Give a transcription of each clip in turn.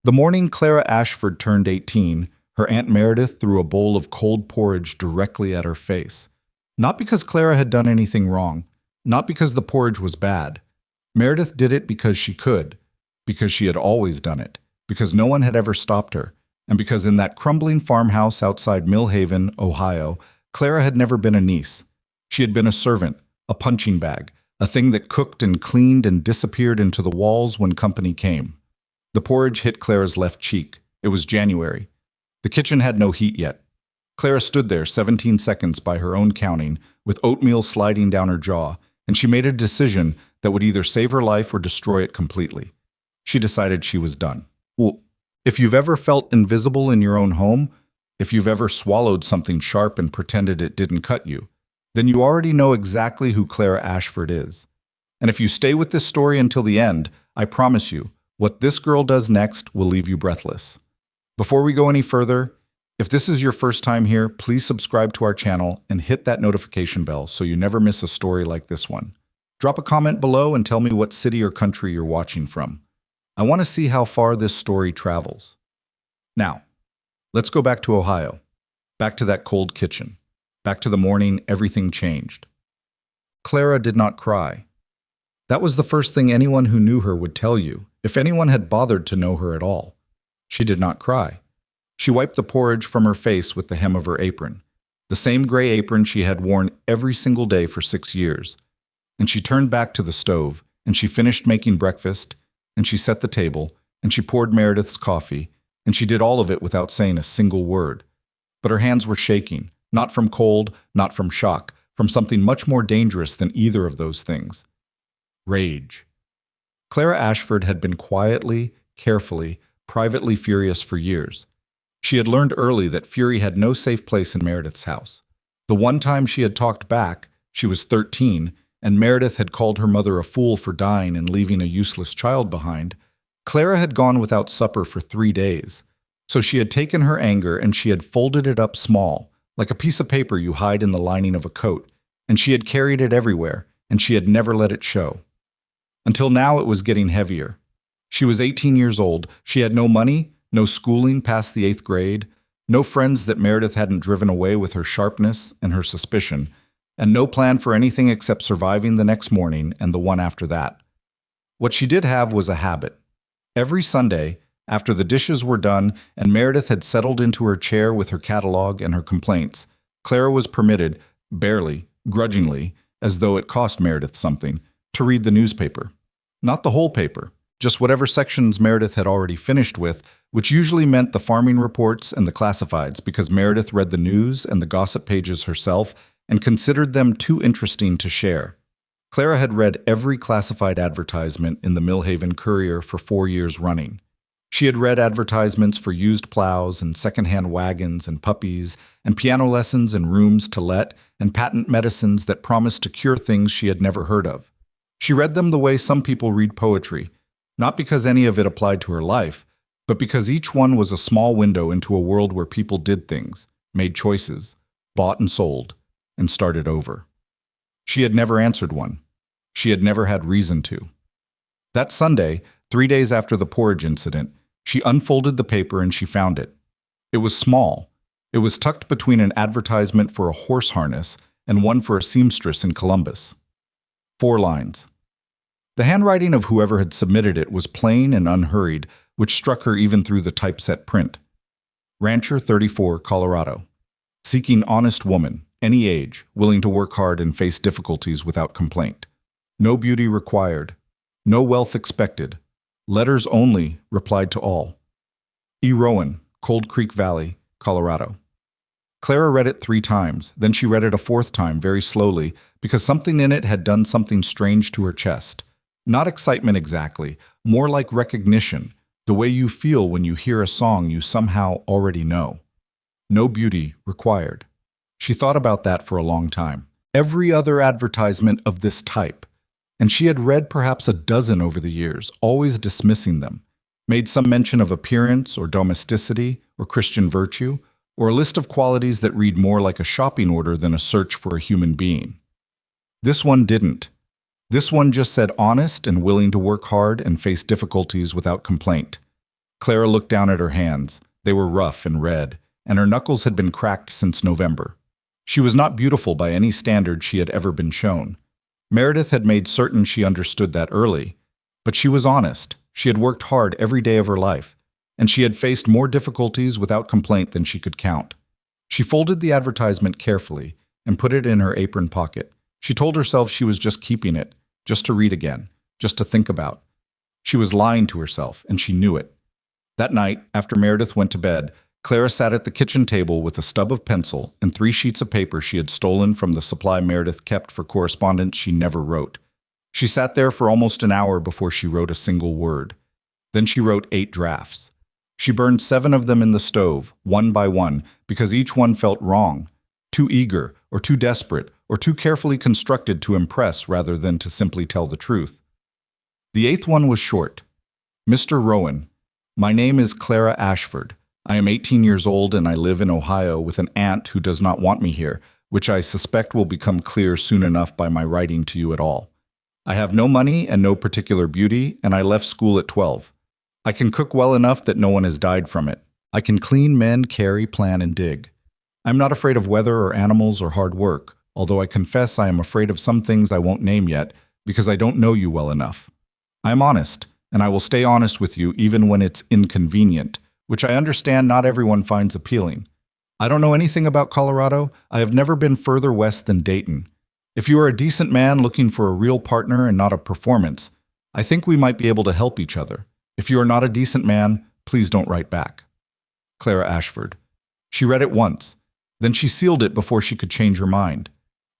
The morning Clara Ashford turned 18, her Aunt Meredith threw a bowl of cold porridge directly at her face. Not because Clara had done anything wrong, not because the porridge was bad. Meredith did it because she could, because she had always done it, because no one had ever stopped her, and because in that crumbling farmhouse outside Mill Haven, Ohio, Clara had never been a niece. She had been a servant, a punching bag, a thing that cooked and cleaned and disappeared into the walls when company came. The porridge hit Clara's left cheek. It was January. The kitchen had no heat yet. Clara stood there 17 seconds by her own counting, with oatmeal sliding down her jaw, and she made a decision that would either save her life or destroy it completely. She decided she was done. Well, if you've ever felt invisible in your own home, if you've ever swallowed something sharp and pretended it didn't cut you, then you already know exactly who Clara Ashford is. And if you stay with this story until the end, I promise you, what this girl does next will leave you breathless. Before we go any further, if this is your first time here, please subscribe to our channel and hit that notification bell so you never miss a story like this one. Drop a comment below and tell me what city or country you're watching from. I want to see how far this story travels. Now, let's go back to Ohio, back to that cold kitchen, back to the morning everything changed. Clara did not cry. That was the first thing anyone who knew her would tell you, if anyone had bothered to know her at all. She did not cry. She wiped the porridge from her face with the hem of her apron, the same gray apron she had worn every single day for 6 years. And she turned back to the stove, and she finished making breakfast, and she set the table, and she poured Meredith's coffee, and she did all of it without saying a single word. But her hands were shaking, not from cold, not from shock, from something much more dangerous than either of those things. Rage. Clara Ashford had been quietly, carefully, privately furious for years. She had learned early that fury had no safe place in Meredith's house. The one time she had talked back, she was 13, and Meredith had called her mother a fool for dying and leaving a useless child behind. Clara had gone without supper for 3 days. So she had taken her anger and she had folded it up small, like a piece of paper you hide in the lining of a coat, and she had carried it everywhere, and she had never let it show. Until now it was getting heavier. She was 18 years old. She had no money, no schooling past the 8th grade, no friends that Meredith hadn't driven away with her sharpness and her suspicion, and no plan for anything except surviving the next morning and the one after that. What she did have was a habit. Every Sunday, after the dishes were done and Meredith had settled into her chair with her catalog and her complaints, Clara was permitted, barely, grudgingly, as though it cost Meredith something, to read the newspaper. Not the whole paper, just whatever sections Meredith had already finished with, which usually meant the farming reports and the classifieds because Meredith read the news and the gossip pages herself and considered them too interesting to share. Clara had read every classified advertisement in the Mill Haven Courier for 4 years running. She had read advertisements for used plows and second-hand wagons and puppies and piano lessons and rooms to let and patent medicines that promised to cure things she had never heard of. She read them the way some people read poetry, not because any of it applied to her life, but because each one was a small window into a world where people did things, made choices, bought and sold, and started over. She had never answered one. She had never had reason to. That Sunday, 3 days after the porridge incident, she unfolded the paper and she found it. It was small. It was tucked between an advertisement for a horse harness and one for a seamstress in Columbus. 4 lines. The handwriting of whoever had submitted it was plain and unhurried, which struck her even through the typeset print. Rancher 34, Colorado. Seeking honest woman, any age, willing to work hard and face difficulties without complaint. No beauty required. No wealth expected. Letters only, replied to all. E. Rowan, Cold Creek Valley, Colorado. Clara read it 3 times, then she read it a 4th time very slowly because something in it had done something strange to her chest. Not excitement exactly, more like recognition, the way you feel when you hear a song you somehow already know. No beauty required. She thought about that for a long time. Every other advertisement of this type, and she had read perhaps a dozen over the years, always dismissing them, made some mention of appearance or domesticity or Christian virtue, or a list of qualities that read more like a shopping order than a search for a human being. This one didn't. This one just said honest and willing to work hard and face difficulties without complaint. Clara looked down at her hands. They were rough and red, and her knuckles had been cracked since November. She was not beautiful by any standard she had ever been shown. Meredith had made certain she understood that early, but she was honest. She had worked hard every day of her life, and she had faced more difficulties without complaint than she could count. She folded the advertisement carefully and put it in her apron pocket. She told herself she was just keeping it, just to read again, just to think about. She was lying to herself, and she knew it. That night, after Meredith went to bed, Clara sat at the kitchen table with a stub of pencil and 3 sheets of paper she had stolen from the supply Meredith kept for correspondence she never wrote. She sat there for almost an hour before she wrote a single word. Then she wrote 8 drafts. She burned 7 of them in the stove, one by one, because each one felt wrong, too eager, or too desperate, or too carefully constructed to impress rather than to simply tell the truth. The 8th one was short. Mr. Rowan, my name is Clara Ashford. I am 18 years old and I live in Ohio with an aunt who does not want me here, which I suspect will become clear soon enough by my writing to you at all. I have no money and no particular beauty, and I left school at 12. I can cook well enough that no one has died from it. I can clean, mend, carry, plan, and dig. I'm not afraid of weather or animals or hard work, although I confess I am afraid of some things I won't name yet because I don't know you well enough. I am honest, and I will stay honest with you even when it's inconvenient, which I understand not everyone finds appealing. I don't know anything about Colorado. I have never been further west than Dayton. If you are a decent man looking for a real partner and not a performance, I think we might be able to help each other. If you are not a decent man, please don't write back. Clara Ashford. She read it once. Then she sealed it before she could change her mind.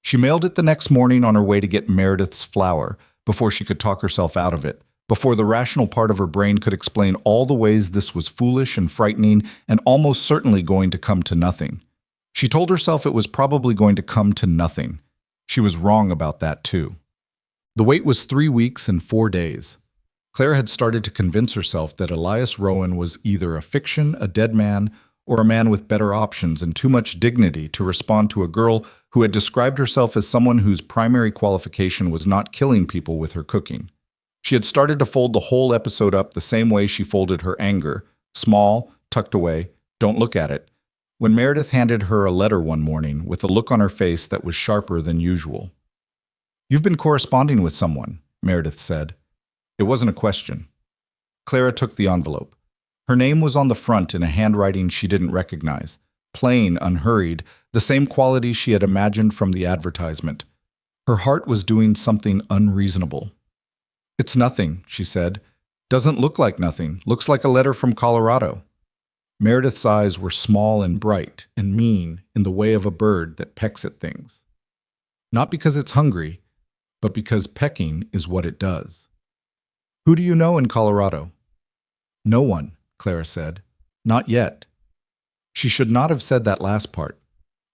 She mailed it the next morning on her way to get Meredith's flower, before she could talk herself out of it, before the rational part of her brain could explain all the ways this was foolish and frightening and almost certainly going to come to nothing. She told herself it was probably going to come to nothing. She was wrong about that too. The wait was 3 weeks and 4 days. Clara had started to convince herself that Elias Rowan was either a fiction, a dead man, or a man with better options and too much dignity to respond to a girl who had described herself as someone whose primary qualification was not killing people with her cooking. She had started to fold the whole episode up the same way she folded her anger, small, tucked away, don't look at it, when Meredith handed her a letter one morning with a look on her face that was sharper than usual. "You've been corresponding with someone," Meredith said. It wasn't a question. Clara took the envelope. Her name was on the front in a handwriting she didn't recognize, plain, unhurried, the same quality she had imagined from the advertisement. Her heart was doing something unreasonable. "It's nothing," she said. "Doesn't look like nothing. Looks like a letter from Colorado." Meredith's eyes were small and bright and mean in the way of a bird that pecks at things. Not because it's hungry, but because pecking is what it does. "Who do you know in Colorado?" "No one," Clara said. "Not yet." She should not have said that last part.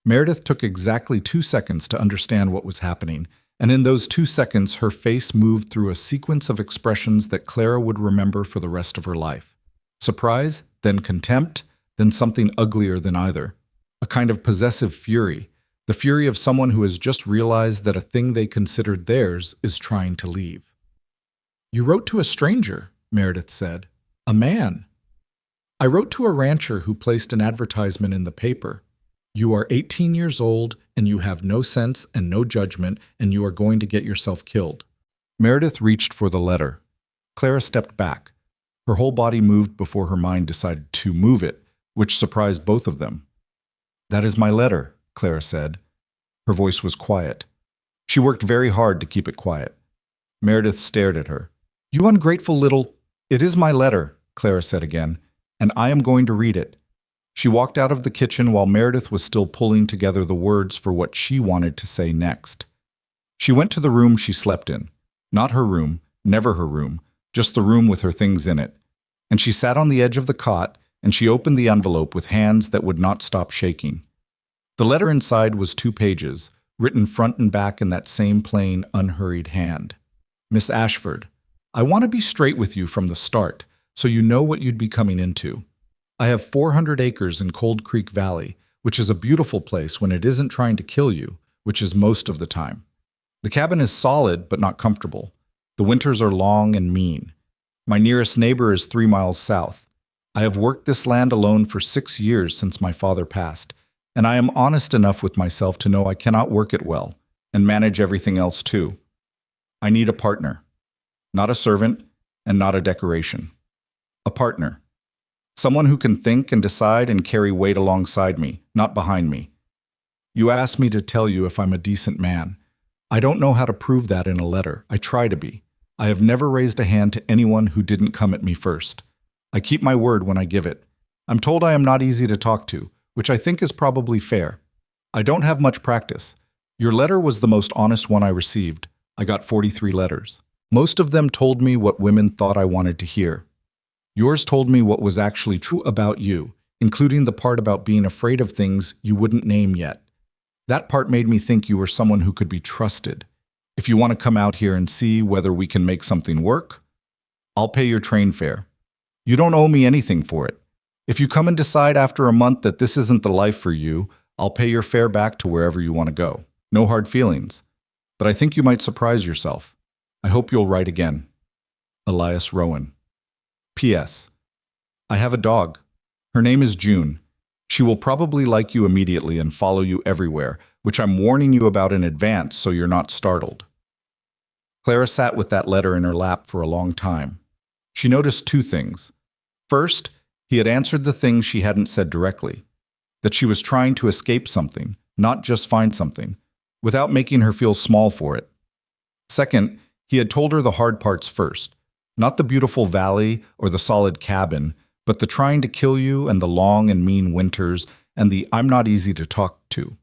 Meredith took exactly 2 seconds to understand what was happening, and in those 2 seconds her face moved through a sequence of expressions that Clara would remember for the rest of her life. Surprise, then contempt, then something uglier than either. A kind of possessive fury, the fury of someone who has just realized that a thing they considered theirs is trying to leave. "You wrote to a stranger," Meredith said. "A man." "I wrote to a rancher who placed an advertisement in the paper. You are 18 years old, and you have no sense and no judgment, and you are going to get yourself killed." Meredith reached for the letter. Clara stepped back. Her whole body moved before her mind decided to move it, which surprised both of them. "That is my letter," Clara said. Her voice was quiet. She worked very hard to keep it quiet. Meredith stared at her. "You ungrateful little—" "It is my letter," Clara said again, "and I am going to read it." She walked out of the kitchen while Meredith was still pulling together the words for what she wanted to say next. She went to the room she slept in. Not her room, never her room, just the room with her things in it. And she sat on the edge of the cot, and she opened the envelope with hands that would not stop shaking. The letter inside was 2 pages, written front and back in that same plain, unhurried hand. "Miss Ashford, I want to be straight with you from the start, so you know what you'd be coming into. I have 400 acres in Cold Creek Valley, which is a beautiful place when it isn't trying to kill you, which is most of the time. The cabin is solid but not comfortable. The winters are long and mean. My nearest neighbor is 3 miles south. I have worked this land alone for 6 years since my father passed, and I am honest enough with myself to know I cannot work it well and manage everything else too. I need a partner, not a servant and not a decoration. A partner. Someone who can think and decide and carry weight alongside me, not behind me. You asked me to tell you if I'm a decent man. I don't know how to prove that in a letter. I try to be. I have never raised a hand to anyone who didn't come at me first. I keep my word when I give it. I'm told I am not easy to talk to, which I think is probably fair. I don't have much practice. Your letter was the most honest one I received. I got 43 letters. Most of them told me what women thought I wanted to hear. Yours told me what was actually true about you, including the part about being afraid of things you wouldn't name yet. That part made me think you were someone who could be trusted. If you want to come out here and see whether we can make something work, I'll pay your train fare. You don't owe me anything for it. If you come and decide after a month that this isn't the life for you, I'll pay your fare back to wherever you want to go. No hard feelings. But I think you might surprise yourself. I hope you'll write again. Elias Rowan. P.S. I have a dog. Her name is June. She will probably like you immediately and follow you everywhere, which I'm warning you about in advance so you're not startled. Clara sat with that letter in her lap for a long time. She noticed 2 things. First, he had answered the things she hadn't said directly, that she was trying to escape something, not just find something, without making her feel small for it. Second, he had told her the hard parts first, not the beautiful valley or the solid cabin, but the trying to kill you and the long and mean winters and the I'm not easy to talk to.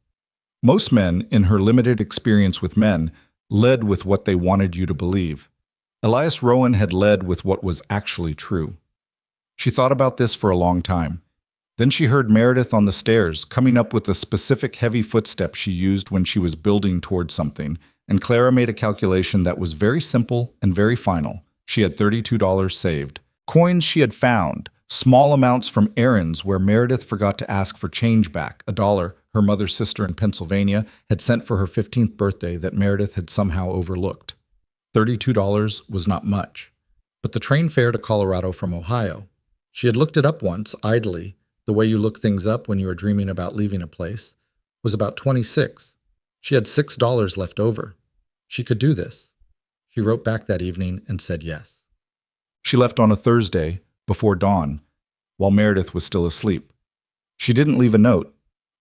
Most men, in her limited experience with men, led with what they wanted you to believe. Elias Rowan had led with what was actually true. She thought about this for a long time. Then she heard Meredith on the stairs, coming up with the specific heavy footsteps she used when she was building towards something, and Clara made a calculation that was very simple and very final. She had $32 saved. Coins she had found, small amounts from errands where Meredith forgot to ask for change back, $1 her mother's sister in Pennsylvania had sent for her 15th birthday that Meredith had somehow overlooked. $32 was not much. But the train fare to Colorado from Ohio. She had looked it up once, idly, the way you look things up when you are dreaming about leaving a place, was about $26. She had $6 left over. She could do this. She wrote back that evening and said yes. She left on a Thursday, before dawn, while Meredith was still asleep. She didn't leave a note.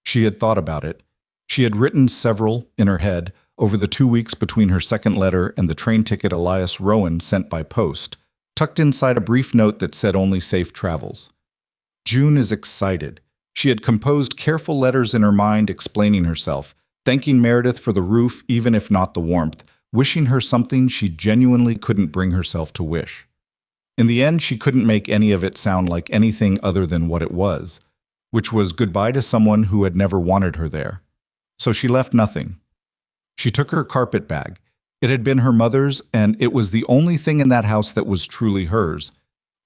She had thought about it. She had written several in her head over the 2 weeks between her second letter and the train ticket Elias Rowan sent by post, tucked inside a brief note that said only safe travels. June is excited. She had composed careful letters in her mind explaining herself, thanking Meredith for the roof even if not the warmth, wishing her something she genuinely couldn't bring herself to wish. In the end, she couldn't make any of it sound like anything other than what it was, which was goodbye to someone who had never wanted her there. So she left nothing. She took her carpet bag. It had been her mother's, and it was the only thing in that house that was truly hers.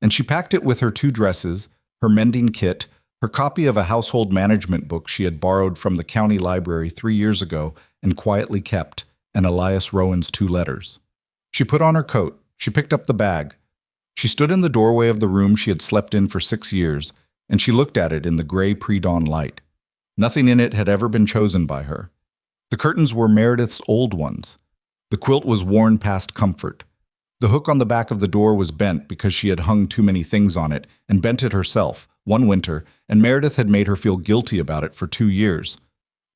And she packed it with her 2 dresses, her mending kit, her copy of a household management book she had borrowed from the county library 3 years ago and quietly kept, and Elias Rowan's 2 letters. She put on her coat. She picked up the bag. She stood in the doorway of the room she had slept in for 6 years, and she looked at it in the gray pre-dawn light. Nothing in it had ever been chosen by her. The curtains were Meredith's old ones. The quilt was worn past comfort. The hook on the back of the door was bent because she had hung too many things on it, and bent it herself, one winter, and Meredith had made her feel guilty about it for 2 years.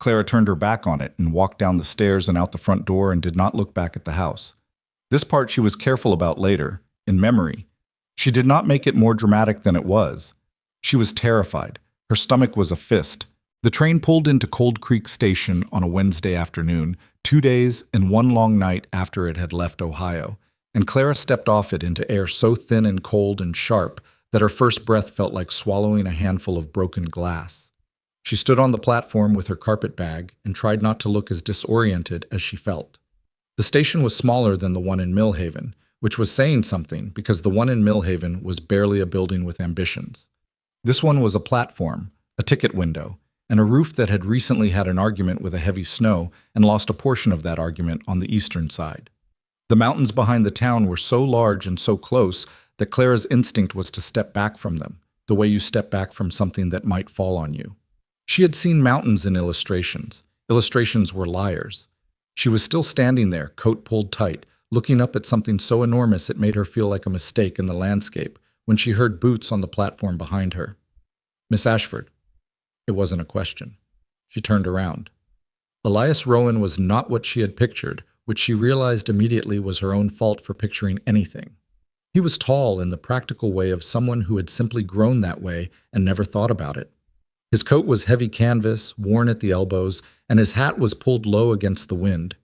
Clara turned her back on it and walked down the stairs and out the front door and did not look back at the house. This part she was careful about later, in memory. She did not make it more dramatic than it was. She was terrified. Her stomach was a fist. The train pulled into Cold Creek Station on a Wednesday afternoon, 2 days and 1 long night after it had left Ohio, and Clara stepped off it into air so thin and cold and sharp that her first breath felt like swallowing a handful of broken glass. She stood on the platform with her carpet bag and tried not to look as disoriented as she felt. The station was smaller than the one in Millhaven, which was saying something because the one in Millhaven was barely a building with ambitions. This one was a platform, a ticket window, and a roof that had recently had an argument with a heavy snow and lost a portion of that argument on the eastern side. The mountains behind the town were so large and so close that Clara's instinct was to step back from them, the way you step back from something that might fall on you. She had seen mountains in illustrations. Illustrations were liars. She was still standing there, coat pulled tight, looking up at something so enormous it made her feel like a mistake in the landscape, when she heard boots on the platform behind her. "Miss Ashford." It wasn't a question. She turned around. Elias Rowan was not what she had pictured, which she realized immediately was her own fault for picturing anything. He was tall in the practical way of someone who had simply grown that way and never thought about it. His coat was heavy canvas, worn at the elbows, and his hat was pulled low against the wind.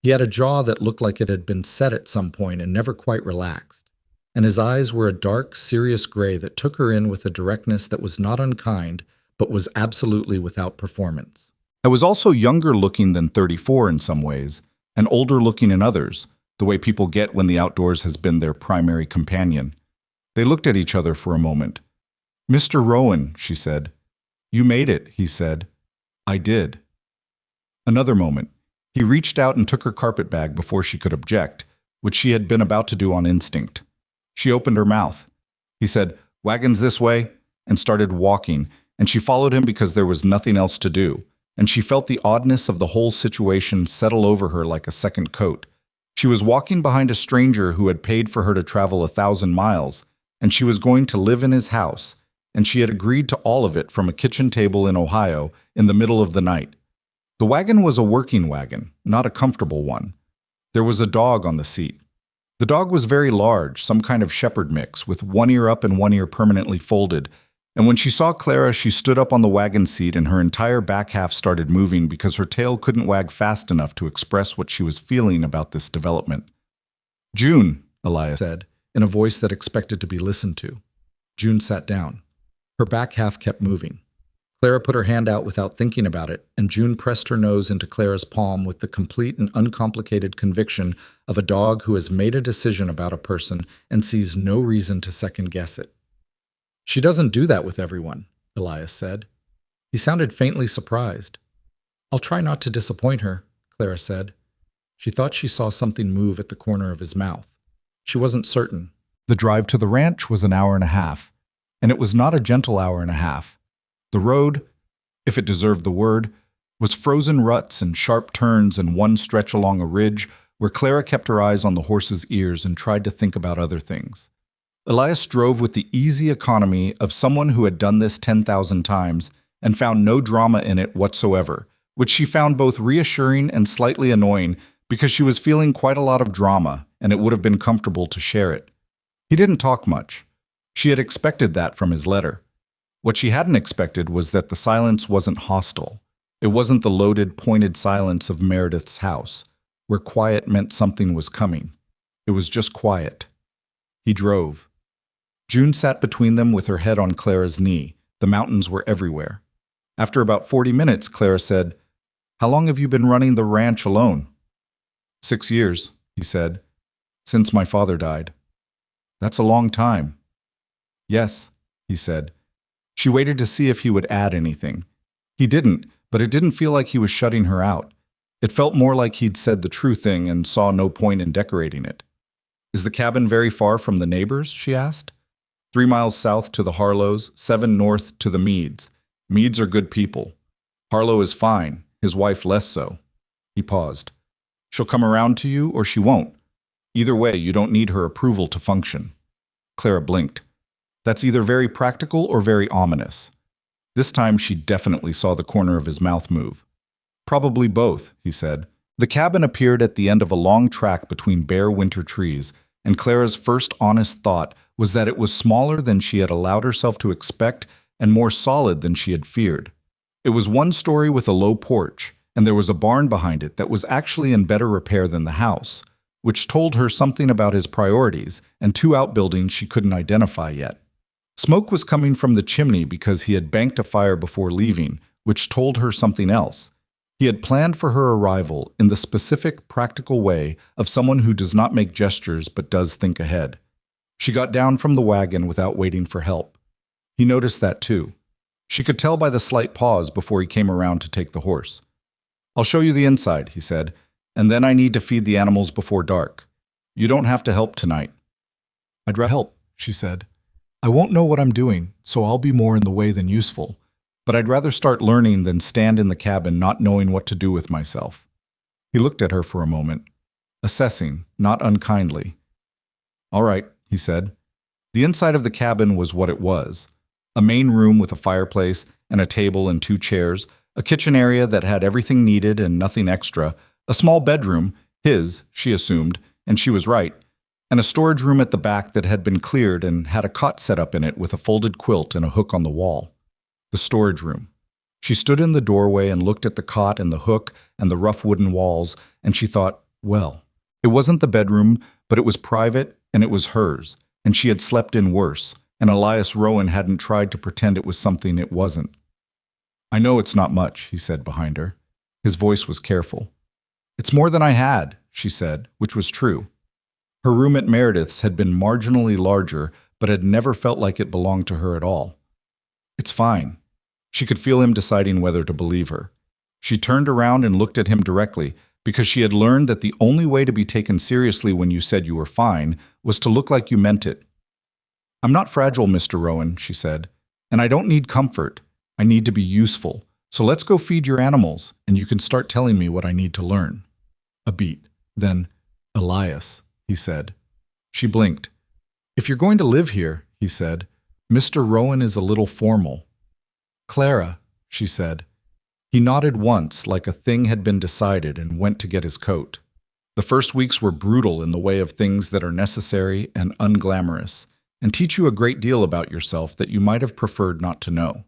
He had a jaw that looked like it had been set at some point and never quite relaxed. And his eyes were a dark, serious gray that took her in with a directness that was not unkind, but was absolutely without performance. I was also younger looking than 34 in some ways, and older looking in others, the way people get when the outdoors has been their primary companion. They looked at each other for a moment. "Mr. Rowan," she said. "You made it," he said. "I did." Another moment. He reached out and took her carpetbag before she could object, which she had been about to do on instinct. She opened her mouth. He said, "Wagons this way," and started walking, and she followed him because there was nothing else to do, and she felt the oddness of the whole situation settle over her like a second coat. She was walking behind a stranger who had paid for her to travel 1,000 miles, and she was going to live in his house, and she had agreed to all of it from a kitchen table in Ohio in the middle of the night. The wagon was a working wagon, not a comfortable one. There was a dog on the seat. The dog was very large, some kind of shepherd mix, with one ear up and one ear permanently folded, and when she saw Clara, she stood up on the wagon seat and her entire back half started moving because her tail couldn't wag fast enough to express what she was feeling about this development. "June," Elias said, in a voice that expected to be listened to. June sat down. Her back half kept moving. Clara put her hand out without thinking about it, and June pressed her nose into Clara's palm with the complete and uncomplicated conviction of a dog who has made a decision about a person and sees no reason to second-guess it. "She doesn't do that with everyone," Elias said. He sounded faintly surprised. "I'll try not to disappoint her," Clara said. She thought she saw something move at the corner of his mouth. She wasn't certain. The drive to the ranch was an hour and a half, and it was not a gentle hour and a half. The road, if it deserved the word, was frozen ruts and sharp turns and one stretch along a ridge where Clara kept her eyes on the horse's ears and tried to think about other things. Elias drove with the easy economy of someone who had done this 10,000 times and found no drama in it whatsoever, which she found both reassuring and slightly annoying because she was feeling quite a lot of drama and it would have been comfortable to share it. He didn't talk much. She had expected that from his letter. What she hadn't expected was that the silence wasn't hostile. It wasn't the loaded, pointed silence of Meredith's house, where quiet meant something was coming. It was just quiet. He drove. June sat between them with her head on Clara's knee. The mountains were everywhere. After about 40 minutes, Clara said, "How long have you been running the ranch alone?" 6 years, he said, "since my father died." "That's a long time." "Yes," he said. She waited to see if he would add anything. He didn't, but it didn't feel like he was shutting her out. It felt more like he'd said the true thing and saw no point in decorating it. "Is the cabin very far from the neighbors?" she asked. 3 miles south to the Harlows, 7 north to the Meads. Meads are good people. Harlow is fine, his wife less so." He paused. "She'll come around to you or she won't. Either way, you don't need her approval to function." Clara blinked. That's either very practical or very ominous. This time she definitely saw the corner of his mouth move. "Probably both," he said. The cabin appeared at the end of a long track between bare winter trees, and Clara's first honest thought was that it was smaller than she had allowed herself to expect and more solid than she had feared. It was one story with a low porch, and there was a barn behind it that was actually in better repair than the house, which told her something about his priorities, and 2 outbuildings she couldn't identify yet. Smoke was coming from the chimney because he had banked a fire before leaving, which told her something else. He had planned for her arrival in the specific, practical way of someone who does not make gestures but does think ahead. She got down from the wagon without waiting for help. He noticed that too. She could tell by the slight pause before he came around to take the horse. "I'll show you the inside," he said, "and then I need to feed the animals before dark. You don't have to help tonight." "I'd rather help," she said. I won't know what I'm doing, so I'll be more in the way than useful. But I'd rather start learning than stand in the cabin not knowing what to do with myself." He looked at her for a moment, assessing, not unkindly. "All right," he said. The inside of the cabin was what it was. A main room with a fireplace and a table and 2 chairs, a kitchen area that had everything needed and nothing extra, a small bedroom, his, she assumed, and she was right, and a storage room at the back that had been cleared and had a cot set up in it with a folded quilt and a hook on the wall. The storage room. She stood in the doorway and looked at the cot and the hook and the rough wooden walls, and she thought, well, it wasn't the bedroom, but it was private and it was hers, and she had slept in worse, and Elias Rowan hadn't tried to pretend it was something it wasn't. "I know it's not much," he said behind her. His voice was careful. "It's more than I had," she said, which was true. Her room at Meredith's had been marginally larger, but had never felt like it belonged to her at all. "It's fine." She could feel him deciding whether to believe her. She turned around and looked at him directly, because she had learned that the only way to be taken seriously when you said you were fine was to look like you meant it. "I'm not fragile, Mr. Rowan," she said, "and I don't need comfort. I need to be useful. So let's go feed your animals, and you can start telling me what I need to learn." A beat. Then, "Elias," he said. She blinked. "If you're going to live here," he said, "Mr. Rowan is a little formal." "Clara," she said. He nodded once, like a thing had been decided, and went to get his coat. The first weeks were brutal in the way of things that are necessary and unglamorous, and teach you a great deal about yourself that you might have preferred not to know.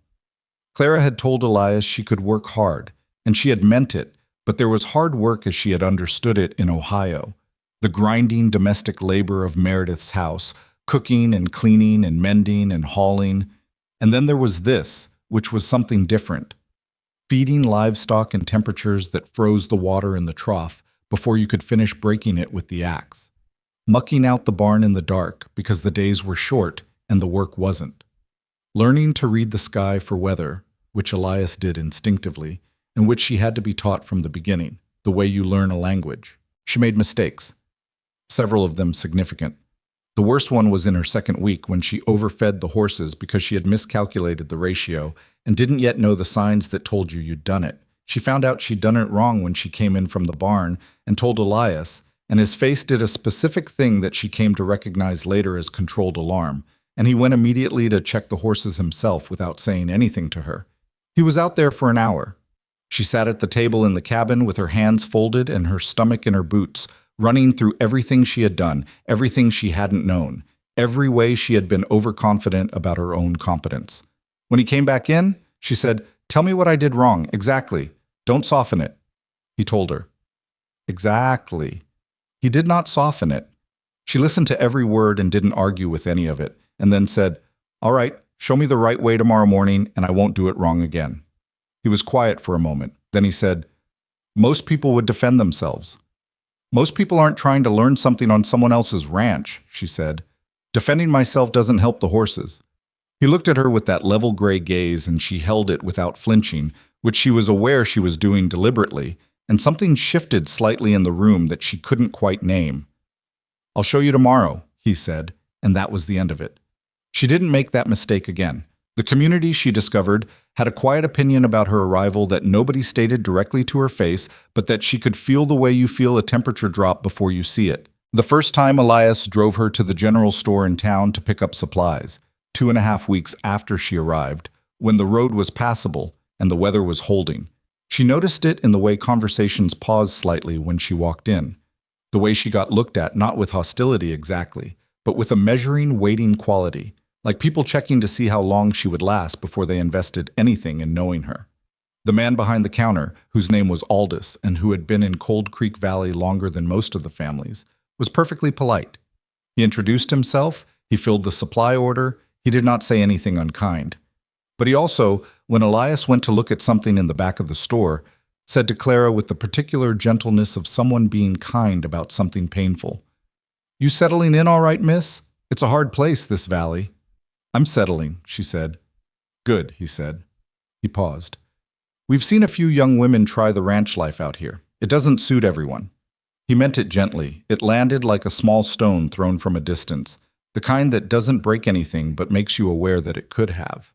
Clara had told Elias she could work hard, and she had meant it, but there was hard work as she had understood it in Ohio. The grinding domestic labor of Meredith's house, cooking and cleaning and mending and hauling. And then there was this, which was something different. Feeding livestock in temperatures that froze the water in the trough before you could finish breaking it with the axe. Mucking out the barn in the dark because the days were short and the work wasn't. Learning to read the sky for weather, which Elias did instinctively, and which she had to be taught from the beginning, the way you learn a language. She made mistakes, several of them significant. The worst one was in her second week when she overfed the horses because she had miscalculated the ratio and didn't yet know the signs that told you you'd done it. She found out she'd done it wrong when she came in from the barn and told Elias, and his face did a specific thing that she came to recognize later as controlled alarm, and he went immediately to check the horses himself without saying anything to her. He was out there for an hour. She sat at the table in the cabin with her hands folded and her stomach in her boots, running through everything she had done, everything she hadn't known, every way she had been overconfident about her own competence. When he came back in, she said, "Tell me what I did wrong, exactly. Don't soften it." He told her. Exactly. He did not soften it. She listened to every word and didn't argue with any of it, and then said, "All right, show me the right way tomorrow morning, and I won't do it wrong again." He was quiet for a moment. Then he said, "Most people would defend themselves." "Most people aren't trying to learn something on someone else's ranch," she said. "Defending myself doesn't help the horses." He looked at her with that level gray gaze, and she held it without flinching, which she was aware she was doing deliberately, and something shifted slightly in the room that she couldn't quite name. "I'll show you tomorrow," he said, and that was the end of it. She didn't make that mistake again. The community, she discovered, had a quiet opinion about her arrival that nobody stated directly to her face, but that she could feel the way you feel a temperature drop before you see it. The first time Elias drove her to the general store in town to pick up supplies, 2.5 weeks after she arrived, when the road was passable and the weather was holding. She noticed it in the way conversations paused slightly when she walked in, the way she got looked at not with hostility exactly, but with a measuring, waiting quality, like people checking to see how long she would last before they invested anything in knowing her. The man behind the counter, whose name was Aldous and who had been in Cold Creek Valley longer than most of the families, was perfectly polite. He introduced himself, he filled the supply order, he did not say anything unkind. But he also, when Elias went to look at something in the back of the store, said to Clara with the particular gentleness of someone being kind about something painful, "You settling in all right, miss? It's a hard place, this valley." "I'm settling," she said. "Good," he said. He paused. "We've seen a few young women try the ranch life out here. It doesn't suit everyone." He meant it gently. It landed like a small stone thrown from a distance, The kind that doesn't break anything but makes you aware that it could have.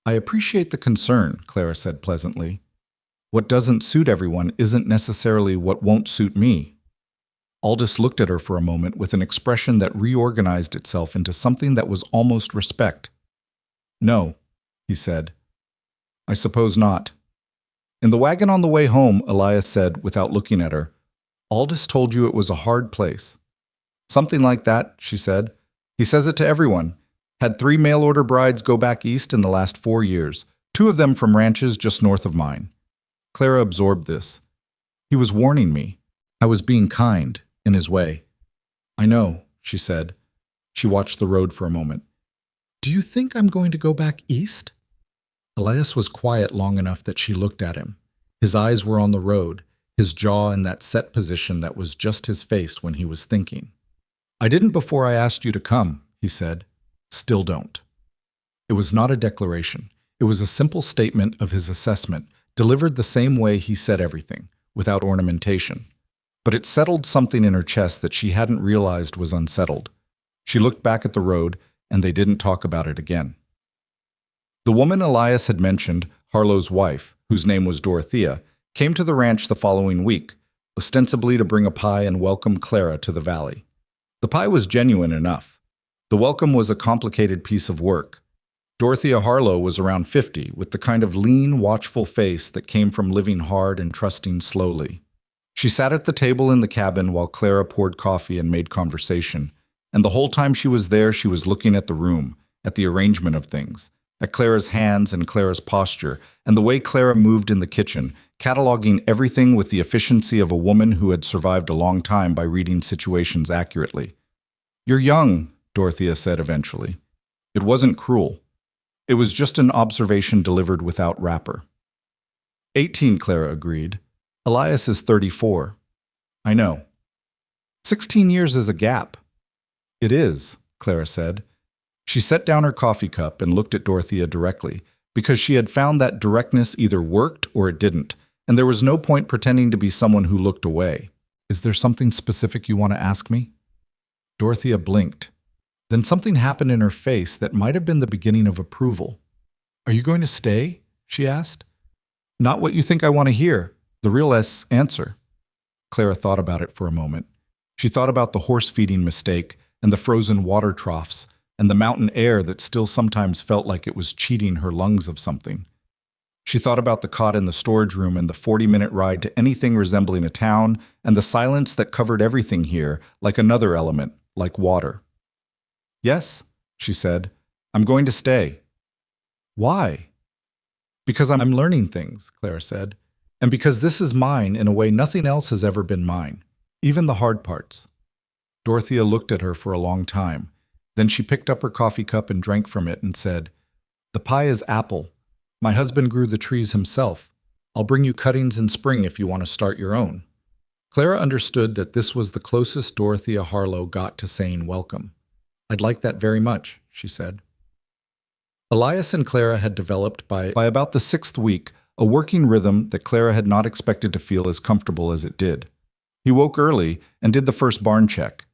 I appreciate the concern, Clara said pleasantly. What doesn't suit everyone isn't necessarily what won't suit me. Aldous looked at her for a moment with an expression that reorganized itself into something that was almost respect. No, he said. I suppose not. In the wagon on the way home, Elias said, without looking at her, Aldous told you it was a hard place. Something like that, she said. He says it to everyone. Had 3 mail-order brides go back east in the last 4 years, 2 of them from ranches just north of mine. Clara absorbed this. He was warning me. I was being kind, in his way. I know, she said. She watched the road for a moment. Do you think I'm going to go back east? Elias was quiet long enough that she looked at him. His eyes were on the road, his jaw in that set position that was just his face when he was thinking. I didn't before I asked you to come, he said. Still don't. It was not a declaration. It was a simple statement of his assessment, delivered the same way he said everything, without ornamentation. But it settled something in her chest that she hadn't realized was unsettled. She looked back at the road, and they didn't talk about it again. The woman Elias had mentioned, Harlow's wife, whose name was Dorothea, came to the ranch the following week, ostensibly to bring a pie and welcome Clara to the valley. The pie was genuine enough. The welcome was a complicated piece of work. Dorothea Harlow was around 50, with the kind of lean, watchful face that came from living hard and trusting slowly. She sat at the table in the cabin while Clara poured coffee and made conversation, and the whole time she was there she was looking at the room, at the arrangement of things, at Clara's hands and Clara's posture, and the way Clara moved in the kitchen, cataloging everything with the efficiency of a woman who had survived a long time by reading situations accurately. You're young, Dorothea said eventually. It wasn't cruel. It was just an observation delivered without wrapper. 18, Clara agreed. Elias is 34. I know. 16 years is a gap. It is, Clara said. She set down her coffee cup and looked at Dorothea directly, because she had found that directness either worked or it didn't, and there was no point pretending to be someone who looked away. Is there something specific you want to ask me? Dorothea blinked. Then something happened in her face that might have been the beginning of approval. Are you going to stay? She asked. Not what you think I want to hear. The real answer. Clara thought about it for a moment. She thought about the horse-feeding mistake and the frozen water troughs and the mountain air that still sometimes felt like it was cheating her lungs of something. She thought about the cot in the storage room and the 40-minute ride to anything resembling a town and the silence that covered everything here like another element, like water. Yes, she said, I'm going to stay. Why? Because I'm learning things, Clara said, and because this is mine in a way nothing else has ever been mine, even the hard parts. Dorothea looked at her for a long time. Then she picked up her coffee cup and drank from it and said, The pie is apple. My husband grew the trees himself. I'll bring you cuttings in spring if you want to start your own. Clara understood that this was the closest Dorothea Harlow got to saying welcome. I'd like that very much, she said. Elias and Clara had developed by about the 6th week a working rhythm that Clara had not expected to feel as comfortable as it did. He woke early and did the first barn check.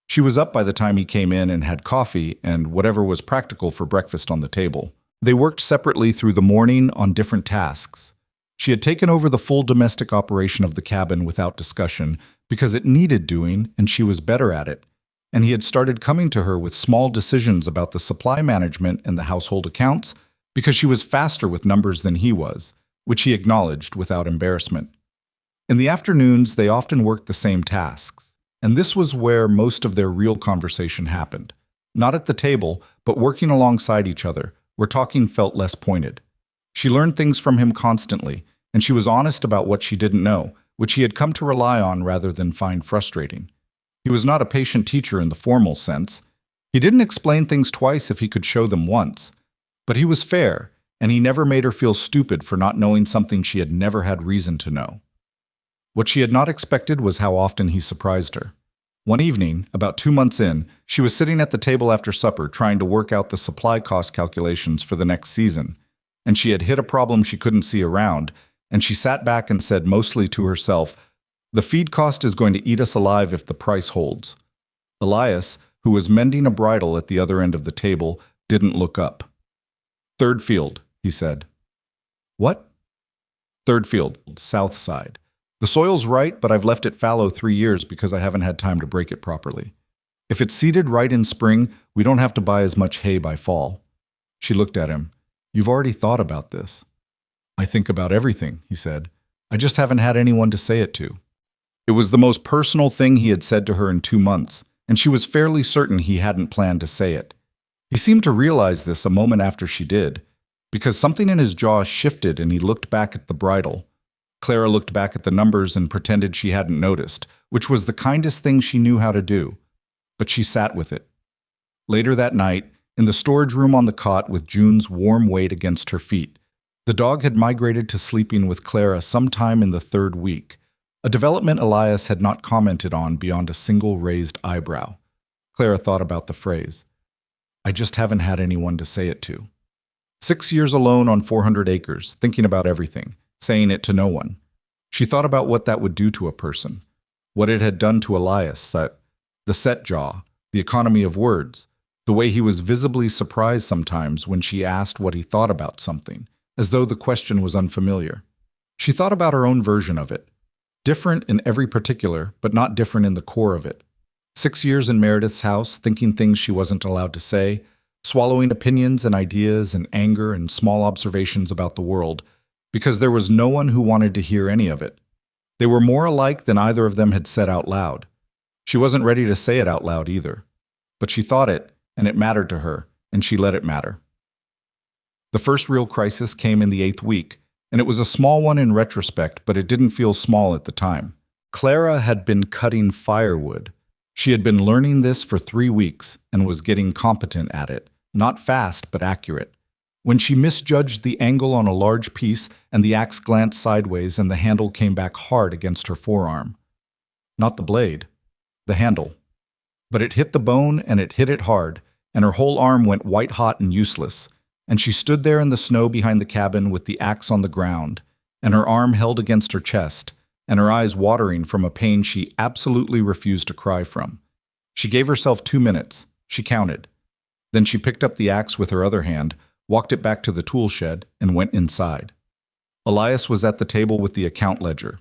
She was up by the time he came in and had coffee and whatever was practical for breakfast on the table. They worked separately through the morning on different tasks. She had taken over the full domestic operation of the cabin without discussion because it needed doing and she was better at it. And he had started coming to her with small decisions about the supply management and the household accounts because she was faster with numbers than he was, which he acknowledged without embarrassment. In the afternoons, they often worked the same tasks, and this was where most of their real conversation happened. Not at the table, but working alongside each other, where talking felt less pointed. She learned things from him constantly, and she was honest about what she didn't know, which he had come to rely on rather than find frustrating. He was not a patient teacher in the formal sense. He didn't explain things twice if he could show them once. But he was fair, and he never made her feel stupid for not knowing something she had never had reason to know. What she had not expected was how often he surprised her. One evening, about 2 months in, she was sitting at the table after supper trying to work out the supply cost calculations for the next season, and she had hit a problem she couldn't see around, and she sat back and said mostly to herself, The feed cost is going to eat us alive if the price holds. Elias, who was mending a bridle at the other end of the table, didn't look up. "Third field," he said. "What?" "Third field, south side. The soil's right, but I've left it fallow 3 years because I haven't had time to break it properly. If it's seeded right in spring, we don't have to buy as much hay by fall." She looked at him. "You've already thought about this." "I think about everything," he said. "I just haven't had anyone to say it to." It was the most personal thing he had said to her in 2 months, and she was fairly certain he hadn't planned to say it. He seemed to realize this a moment after she did, because something in his jaw shifted and he looked back at the bridle. Clara looked back at the numbers and pretended she hadn't noticed, which was the kindest thing she knew how to do. But she sat with it. Later that night, in the storage room on the cot with June's warm weight against her feet, the dog had migrated to sleeping with Clara sometime in the 3rd week, a development Elias had not commented on beyond a single raised eyebrow. Clara thought about the phrase, "I just haven't had anyone to say it to." 6 years alone on 400 acres, thinking about everything, saying it to no one. She thought about what that would do to a person, what it had done to Elias, the set jaw, the economy of words, the way he was visibly surprised sometimes when she asked what he thought about something, as though the question was unfamiliar. She thought about her own version of it, different in every particular, but not different in the core of it. 6 years in Meredith's house, thinking things she wasn't allowed to say, swallowing opinions and ideas and anger and small observations about the world, because there was no one who wanted to hear any of it. They were more alike than either of them had said out loud. She wasn't ready to say it out loud either. But she thought it, and it mattered to her, and she let it matter. The first real crisis came in the 8th week, and it was a small one in retrospect, but it didn't feel small at the time. Clara had been cutting firewood. She had been learning this for 3 weeks and was getting competent at it, not fast but accurate. When she misjudged the angle on a large piece and the axe glanced sideways and the handle came back hard against her forearm. Not the blade, the handle. But it hit the bone and it hit it hard, and her whole arm went white-hot and useless, and she stood there in the snow behind the cabin with the axe on the ground, and her arm held against her chest, and her eyes watering from a pain she absolutely refused to cry from. She gave herself 2 minutes. She counted. Then she picked up the axe with her other hand, walked it back to the tool shed, and went inside. Elias was at the table with the account ledger.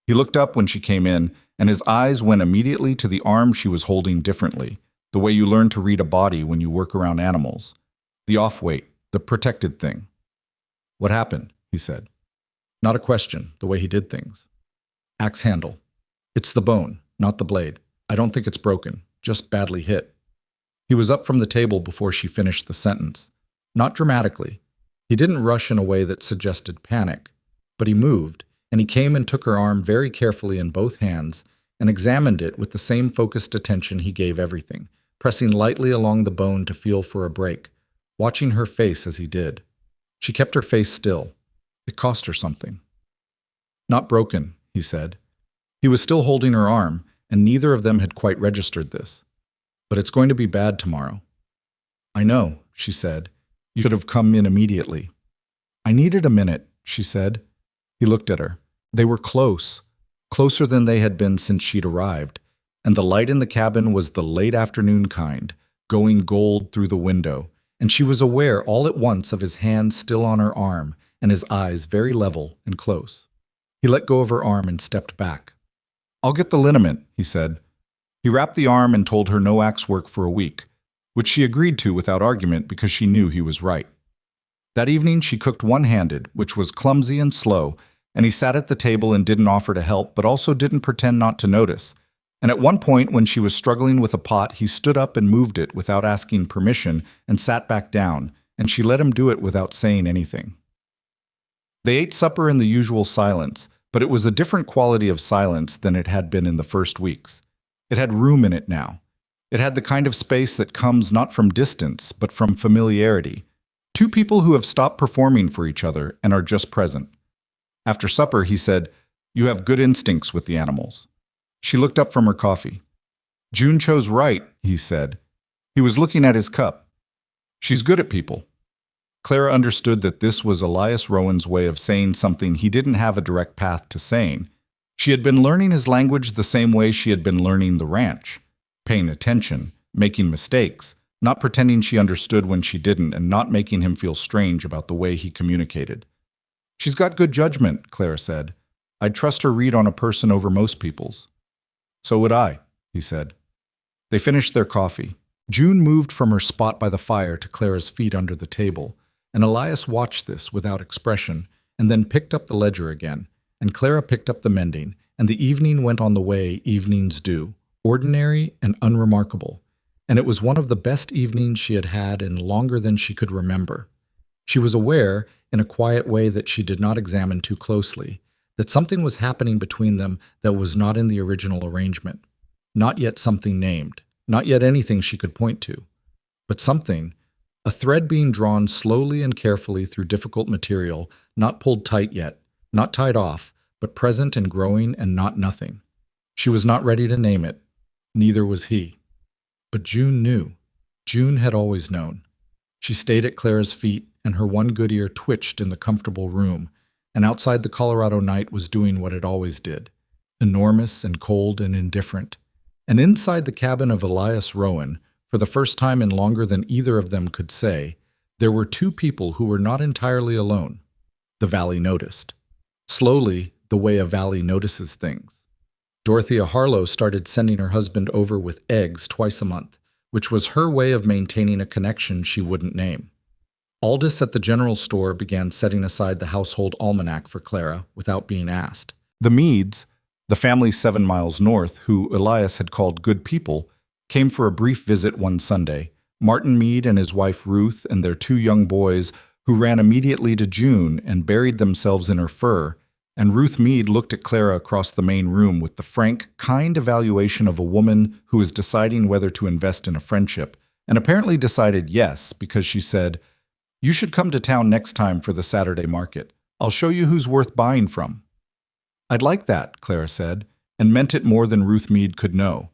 He looked up when she came in, and his eyes went immediately to the arm she was holding differently, the way you learn to read a body when you work around animals. The off-weight, the protected thing. "What happened?" he said. Not a question, the way he did things. "Axe handle. It's the bone, not the blade. I don't think it's broken, just badly hit." He was up from the table before she finished the sentence. Not dramatically. He didn't rush in a way that suggested panic, but he moved, and he came and took her arm very carefully in both hands and examined it with the same focused attention he gave everything, pressing lightly along the bone to feel for a break, watching her face as he did. She kept her face still. It cost her something. "Not broken," he said. He was still holding her arm, and neither of them had quite registered this. "But it's going to be bad tomorrow." "I know," she said. "You should have come in immediately." "I needed a minute," she said. He looked at her. They were close, closer than they had been since she'd arrived, and the light in the cabin was the late afternoon kind, going gold through the window, and she was aware all at once of his hand still on her arm and his eyes very level and close. He let go of her arm and stepped back. "I'll get the liniment," he said. He wrapped the arm and told her no axe work for a week, which she agreed to without argument because she knew he was right. That evening she cooked one-handed, which was clumsy and slow, and he sat at the table and didn't offer to help, but also didn't pretend not to notice. And at one point, when she was struggling with a pot, he stood up and moved it without asking permission and sat back down, and she let him do it without saying anything. They ate supper in the usual silence, but it was a different quality of silence than it had been in the first weeks. It had room in it now. It had the kind of space that comes not from distance, but from familiarity. Two people who have stopped performing for each other and are just present. After supper, he said, "You have good instincts with the animals." She looked up from her coffee. "June chose right," he said. He was looking at his cup. "She's good at people." Clara understood that this was Elias Rowan's way of saying something he didn't have a direct path to saying. She had been learning his language the same way she had been learning the ranch, paying attention, making mistakes, not pretending she understood when she didn't, and not making him feel strange about the way he communicated. "She's got good judgment," Clara said. "I'd trust her read on a person over most people's." "So would I," he said. They finished their coffee. June moved from her spot by the fire to Clara's feet under the table, and Elias watched this without expression, and then picked up the ledger again, and Clara picked up the mending, and the evening went on the way evenings do, ordinary and unremarkable, and it was one of the best evenings she had had in longer than she could remember. She was aware, in a quiet way that she did not examine too closely, that something was happening between them that was not in the original arrangement. Not yet something named, not yet anything she could point to, but something, a thread being drawn slowly and carefully through difficult material, not pulled tight yet, not tied off, but present and growing and not nothing. She was not ready to name it, neither was he. But June knew. June had always known. She stayed at Clara's feet, and her one good ear twitched in the comfortable room, and outside the Colorado night was doing what it always did, enormous and cold and indifferent. And inside the cabin of Elias Rowan, for the first time in longer than either of them could say, there were two people who were not entirely alone. The valley noticed. Slowly, the way a valley notices things. Dorothea Harlow started sending her husband over with eggs twice a month, which was her way of maintaining a connection she wouldn't name. Aldous at the general store began setting aside the household almanac for Clara without being asked. The Meads, the family 7 miles north, who Elias had called good people, came for a brief visit one Sunday. Martin Mead and his wife Ruth and their 2 young boys, who ran immediately to June and buried themselves in her fur, and Ruth Mead looked at Clara across the main room with the frank, kind evaluation of a woman who is deciding whether to invest in a friendship, and apparently decided yes, because she said, "You should come to town next time for the Saturday market. I'll show you who's worth buying from." "I'd like that," Clara said, and meant it more than Ruth Mead could know.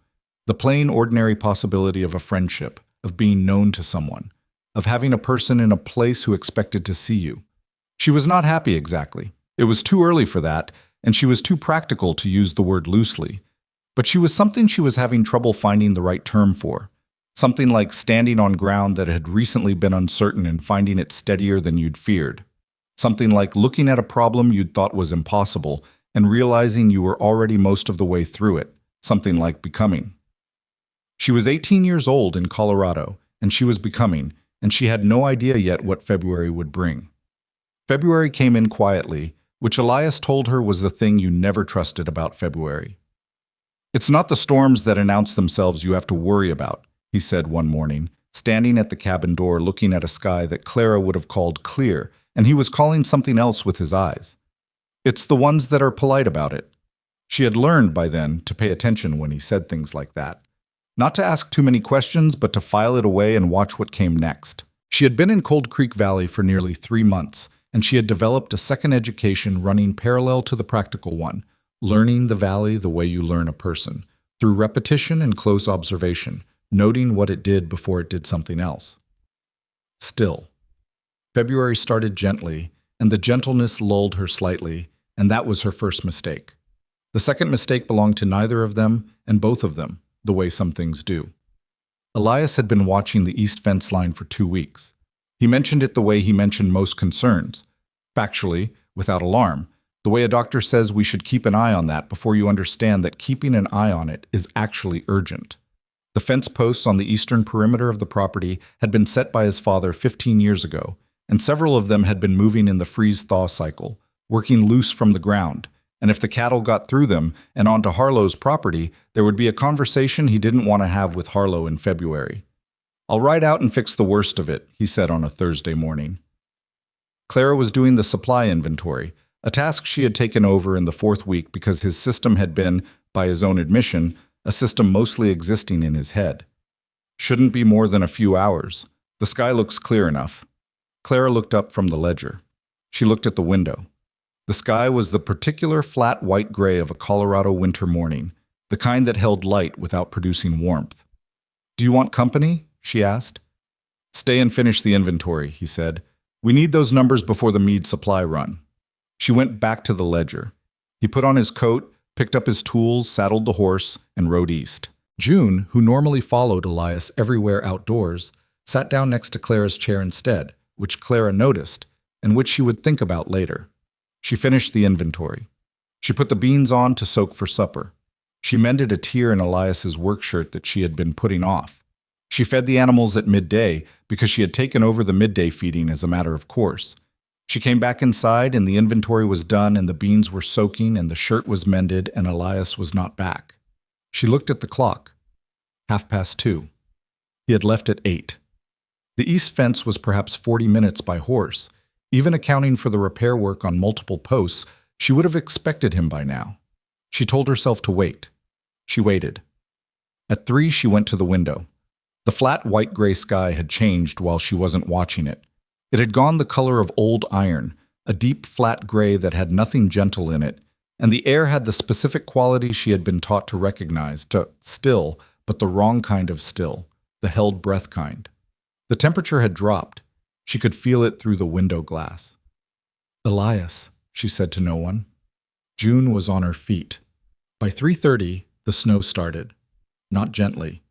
The plain, ordinary possibility of a friendship, of being known to someone, of having a person in a place who expected to see you. She was not happy exactly. It was too early for that, and she was too practical to use the word loosely. But she was something she was having trouble finding the right term for. Something like standing on ground that had recently been uncertain and finding it steadier than you'd feared. Something like looking at a problem you'd thought was impossible and realizing you were already most of the way through it. Something like becoming. She was 18 years old in Colorado, and she was becoming, and she had no idea yet what February would bring. February came in quietly, which Elias told her was the thing you never trusted about February. "It's not the storms that announce themselves you have to worry about," he said one morning, standing at the cabin door looking at a sky that Clara would have called clear, and he was calling something else with his eyes. "It's the ones that are polite about it." She had learned by then to pay attention when he said things like that. Not to ask too many questions, but to file it away and watch what came next. She had been in Cold Creek Valley for nearly 3 months, and she had developed a second education running parallel to the practical one, learning the valley the way you learn a person, through repetition and close observation, noting what it did before it did something else. Still, February started gently, and the gentleness lulled her slightly, and that was her first mistake. The second mistake belonged to neither of them, and both of them, the way some things do. Elias had been watching the east fence line for 2 weeks. He mentioned it the way he mentioned most concerns. Factually, without alarm, the way a doctor says we should keep an eye on that before you understand that keeping an eye on it is actually urgent. The fence posts on the eastern perimeter of the property had been set by his father 15 years ago, and several of them had been moving in the freeze-thaw cycle, working loose from the ground, and if the cattle got through them and onto Harlow's property, there would be a conversation he didn't want to have with Harlow in February. "I'll ride out and fix the worst of it," he said on a Thursday morning. Clara was doing the supply inventory, a task she had taken over in the 4th week because his system had been, by his own admission, a system mostly existing in his head. "Shouldn't be more than a few hours. The sky looks clear enough." Clara looked up from the ledger. She looked at the window. The sky was the particular flat white gray of a Colorado winter morning, the kind that held light without producing warmth. "Do you want company?" she asked. "Stay and finish the inventory," he said. "We need those numbers before the Mead supply run." She went back to the ledger. He put on his coat, picked up his tools, saddled the horse, and rode east. June, who normally followed Elias everywhere outdoors, sat down next to Clara's chair instead, which Clara noticed, and which she would think about later. She finished the inventory. She put the beans on to soak for supper. She mended a tear in Elias's work shirt that she had been putting off. She fed the animals at midday because she had taken over the midday feeding as a matter of course. She came back inside and the inventory was done and the beans were soaking and the shirt was mended and Elias was not back. She looked at the clock. 2:30. He had left at 8. The east fence was perhaps 40 minutes by horse. Even accounting for the repair work on multiple posts, she would have expected him by now. She told herself to wait. She waited. At 3, she went to the window. The flat white-gray sky had changed while she wasn't watching it. It had gone the color of old iron, a deep flat gray that had nothing gentle in it, and the air had the specific quality she had been taught to recognize, to still, but the wrong kind of still, the held breath kind. The temperature had dropped. She could feel it through the window glass. "Elias," she said to no one. June was on her feet. By 3:30, the snow started. Not gently.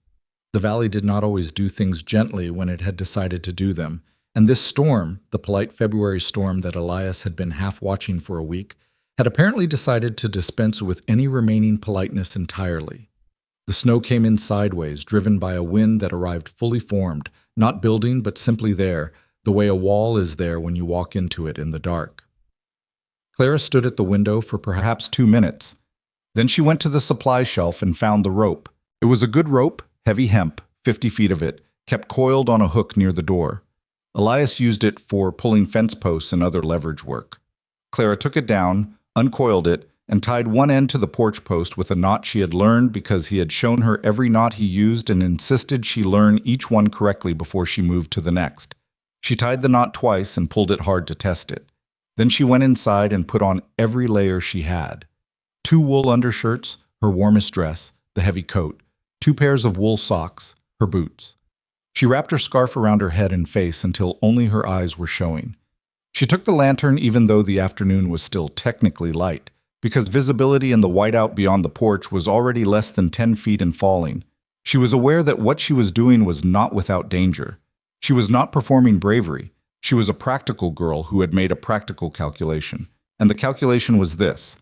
The valley did not always do things gently when it had decided to do them, and this storm, the polite February storm that Elias had been half watching for a week, had apparently decided to dispense with any remaining politeness entirely. The snow came in sideways, driven by a wind that arrived fully formed, not building but simply there, the way a wall is there when you walk into it in the dark. Clara stood at the window for perhaps 2 minutes. Then she went to the supply shelf and found the rope. It was a good rope, heavy hemp, 50 feet of it, kept coiled on a hook near the door. Elias used it for pulling fence posts and other leverage work. Clara took it down, uncoiled it, and tied one end to the porch post with a knot she had learned because he had shown her every knot he used and insisted she learn each one correctly before she moved to the next. She tied the knot twice and pulled it hard to test it. Then she went inside and put on every layer she had. 2 wool undershirts, her warmest dress, the heavy coat, 2 pairs of wool socks, her boots. She wrapped her scarf around her head and face until only her eyes were showing. She took the lantern even though the afternoon was still technically light, because visibility in the whiteout beyond the porch was already less than 10 feet and falling. She was aware that what she was doing was not without danger. She was not performing bravery. She was a practical girl who had made a practical calculation. And the calculation was this.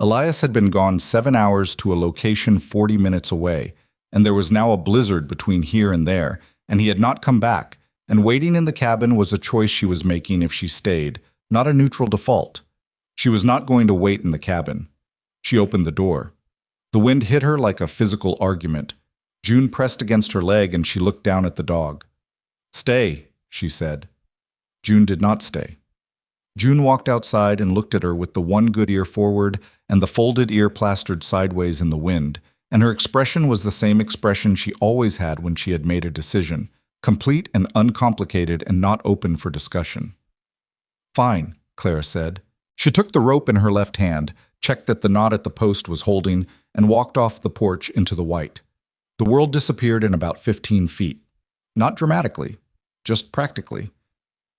Elias had been gone 7 hours to a location 40 minutes away, and there was now a blizzard between here and there, and he had not come back, and waiting in the cabin was a choice she was making if she stayed, not a neutral default. She was not going to wait in the cabin. She opened the door. The wind hit her like a physical argument. June pressed against her leg and she looked down at the dog. "Stay," she said. June did not stay. June walked outside and looked at her with the one good ear forward and the folded ear plastered sideways in the wind, and her expression was the same expression she always had when she had made a decision, complete and uncomplicated and not open for discussion. "Fine," Clara said. She took the rope in her left hand, checked that the knot at the post was holding, and walked off the porch into the white. The world disappeared in about 15 feet. Not dramatically, just practically.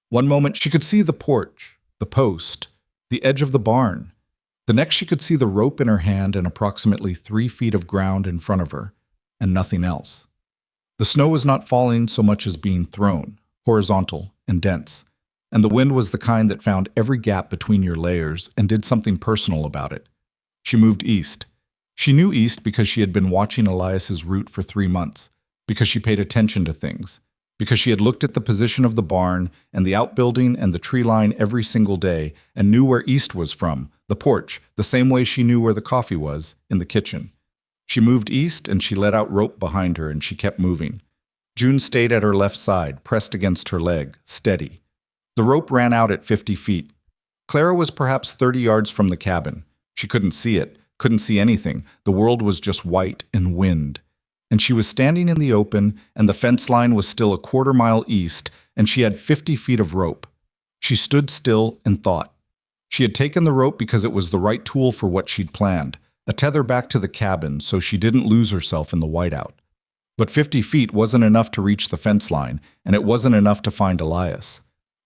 One moment she could see the porch, the post, the edge of the barn. The next she could see the rope in her hand and approximately 3 feet of ground in front of her, and nothing else. The snow was not falling so much as being thrown, horizontal and dense, and the wind was the kind that found every gap between your layers and did something personal about it. She moved east. She knew east because she had been watching Elias's route for 3 months, because she paid attention to things, because she had looked at the position of the barn and the outbuilding and the tree line every single day and knew where east was from, the porch, the same way she knew where the coffee was, in the kitchen. She moved east and she let out rope behind her and she kept moving. June stayed at her left side, pressed against her leg, steady. The rope ran out at 50 feet. Clara was perhaps 30 yards from the cabin. She couldn't see it, couldn't see anything. The world was just white and wind. And she was standing in the open, and the fence line was still a quarter-mile east, and she had 50 feet of rope. She stood still and thought. She had taken the rope because it was the right tool for what she'd planned, a tether back to the cabin so she didn't lose herself in the whiteout. But 50 feet wasn't enough to reach the fence line, and it wasn't enough to find Elias.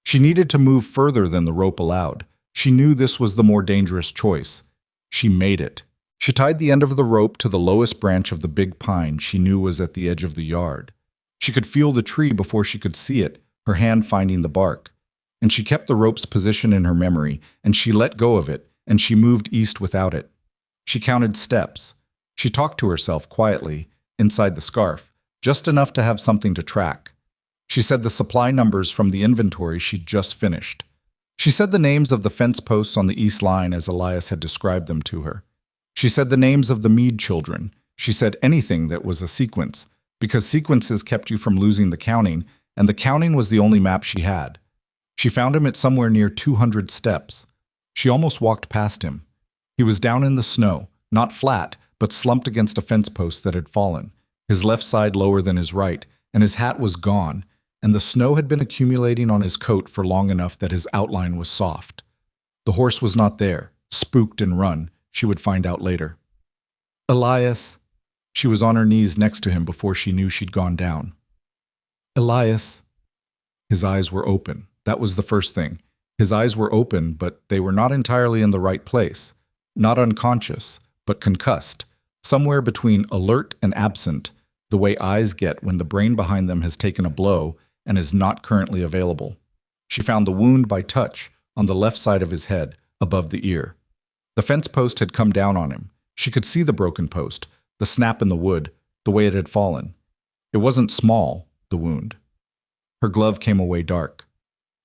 She needed to move further than the rope allowed. She knew this was the more dangerous choice. She made it. She tied the end of the rope to the lowest branch of the big pine she knew was at the edge of the yard. She could feel the tree before she could see it, her hand finding the bark. And she kept the rope's position in her memory, and she let go of it, and she moved east without it. She counted steps. She talked to herself quietly, inside the scarf, just enough to have something to track. She said the supply numbers from the inventory she'd just finished. She said the names of the fence posts on the east line as Elias had described them to her. She said the names of the Mead children. She said anything that was a sequence, because sequences kept you from losing the counting, and the counting was the only map she had. She found him at somewhere near 200 steps. She almost walked past him. He was down in the snow, not flat, but slumped against a fence post that had fallen, his left side lower than his right, and his hat was gone, and the snow had been accumulating on his coat for long enough that his outline was soft. The horse was not there, spooked and run, she would find out later. Elias. She was on her knees next to him before she knew she'd gone down. Elias. His eyes were open. That was the first thing. His eyes were open, but they were not entirely in the right place. Not unconscious, but concussed. Somewhere between alert and absent, the way eyes get when the brain behind them has taken a blow and is not currently available. She found the wound by touch on the left side of his head, above the ear. The fence post had come down on him. She could see the broken post, the snap in the wood, the way it had fallen. It wasn't small, the wound. Her glove came away dark.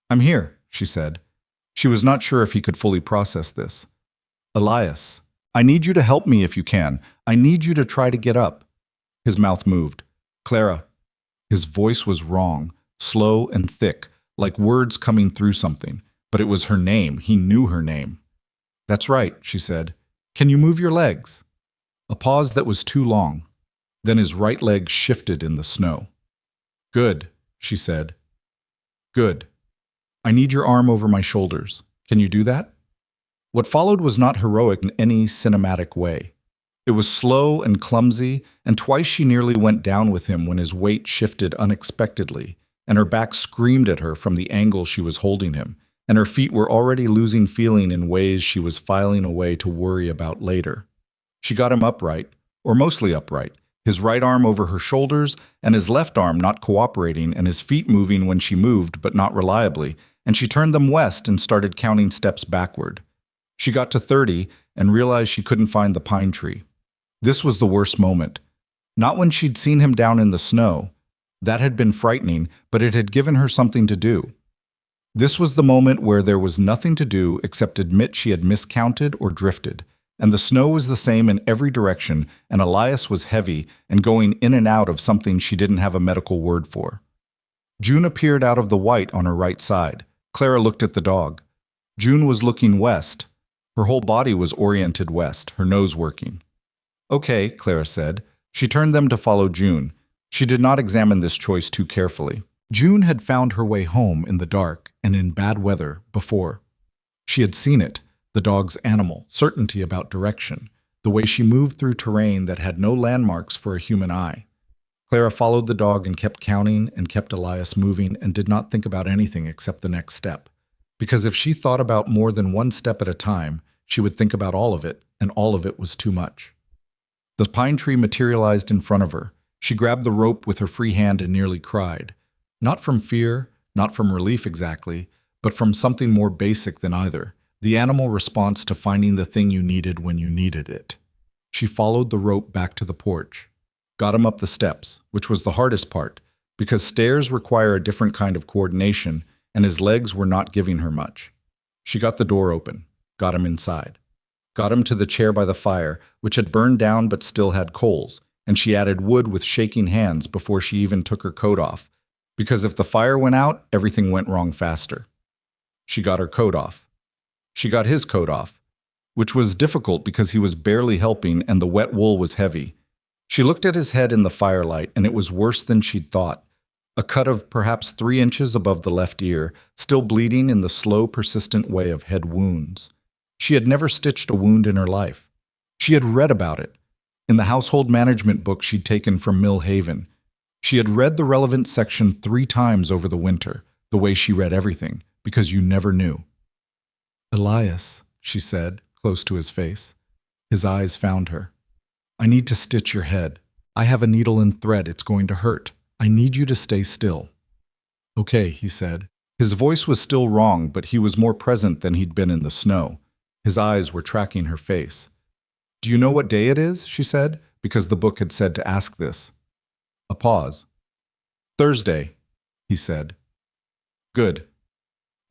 "I'm here," she said. She was not sure if he could fully process this. "Elias, I need you to help me if you can. I need you to try to get up." His mouth moved. "Clara." His voice was wrong, slow and thick, like words coming through something. But it was her name. He knew her name. "That's right," she said. "Can you move your legs?" A pause that was too long. Then his right leg shifted in the snow. "Good," she said. "Good. I need your arm over my shoulders. Can you do that?" What followed was not heroic in any cinematic way. It was slow and clumsy, and twice she nearly went down with him when his weight shifted unexpectedly, and her back screamed at her from the angle she was holding him, and her feet were already losing feeling in ways she was filing away to worry about later. She got him upright, or mostly upright, his right arm over her shoulders and his left arm not cooperating and his feet moving when she moved but not reliably, and she turned them west and started counting steps backward. She got to 30 and realized she couldn't find the pine tree. This was the worst moment. Not when she'd seen him down in the snow. That had been frightening, but it had given her something to do. This was the moment where there was nothing to do except admit she had miscounted or drifted, and the snow was the same in every direction, and Elias was heavy and going in and out of something she didn't have a medical word for. June appeared out of the white on her right side. Clara looked at the dog. June was looking west. Her whole body was oriented west, her nose working. "Okay," Clara said. She turned them to follow June. She did not examine this choice too carefully. June had found her way home in the dark and in bad weather before. She had seen it, the dog's animal, certainty about direction, the way she moved through terrain that had no landmarks for a human eye. Clara followed the dog and kept counting and kept Elias moving and did not think about anything except the next step. Because if she thought about more than one step at a time, she would think about all of it, and all of it was too much. The pine tree materialized in front of her. She grabbed the rope with her free hand and nearly cried. Not from fear, not from relief exactly, but from something more basic than either, the animal response to finding the thing you needed when you needed it. She followed the rope back to the porch, got him up the steps, which was the hardest part, because stairs require a different kind of coordination, and his legs were not giving her much. She got the door open, got him inside, got him to the chair by the fire, which had burned down but still had coals, and she added wood with shaking hands before she even took her coat off, because if the fire went out, everything went wrong faster. She got her coat off. She got his coat off, which was difficult because he was barely helping and the wet wool was heavy. She looked at his head in the firelight, and it was worse than she'd thought. A cut of perhaps 3 inches above the left ear, still bleeding in the slow, persistent way of head wounds. She had never stitched a wound in her life. She had read about it in the household management book she'd taken from Mill Haven. She had read the relevant section 3 times over the winter, the way she read everything, because you never knew. "Elias," she said, close to his face. His eyes found her. I need to stitch your head. I have a needle and thread. It's going to hurt. I need you to stay still. Okay, he said. His voice was still wrong, but he was more present than he'd been in the snow. His eyes were tracking her face. Do you know what day it is? She said, because the book had said to ask this. A pause. Thursday, he said. Good.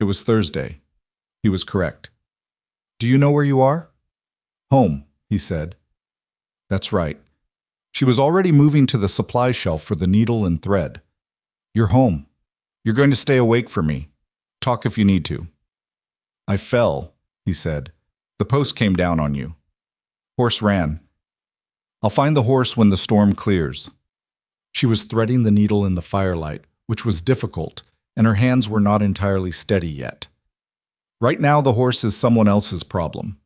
It was Thursday. He was correct. Do you know where you are? Home, he said. That's right. She was already moving to the supply shelf for the needle and thread. You're home. You're going to stay awake for me. Talk if you need to. I fell, he said. The post came down on you. Horse ran. I'll find the horse when the storm clears. She was threading the needle in the firelight, which was difficult, and her hands were not entirely steady yet. Right now, the horse is someone else's problem.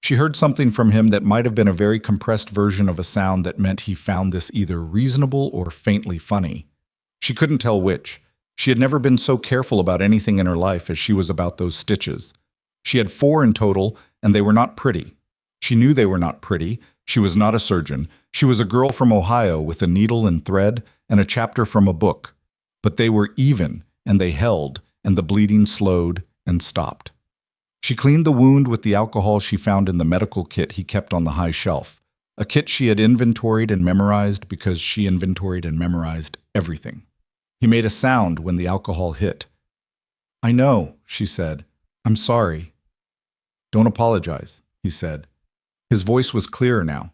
She heard something from him that might have been a very compressed version of a sound that meant he found this either reasonable or faintly funny. She couldn't tell which. She had never been so careful about anything in her life as she was about those stitches. She had 4 in total, and they were not pretty. She knew they were not pretty. She was not a surgeon. She was a girl from Ohio with a needle and thread and a chapter from a book. But they were even, and they held, and the bleeding slowed and stopped. She cleaned the wound with the alcohol she found in the medical kit he kept on the high shelf, a kit she had inventoried and memorized because she inventoried and memorized everything. He made a sound when the alcohol hit. I know, she said. I'm sorry. Don't apologize, he said. His voice was clearer now.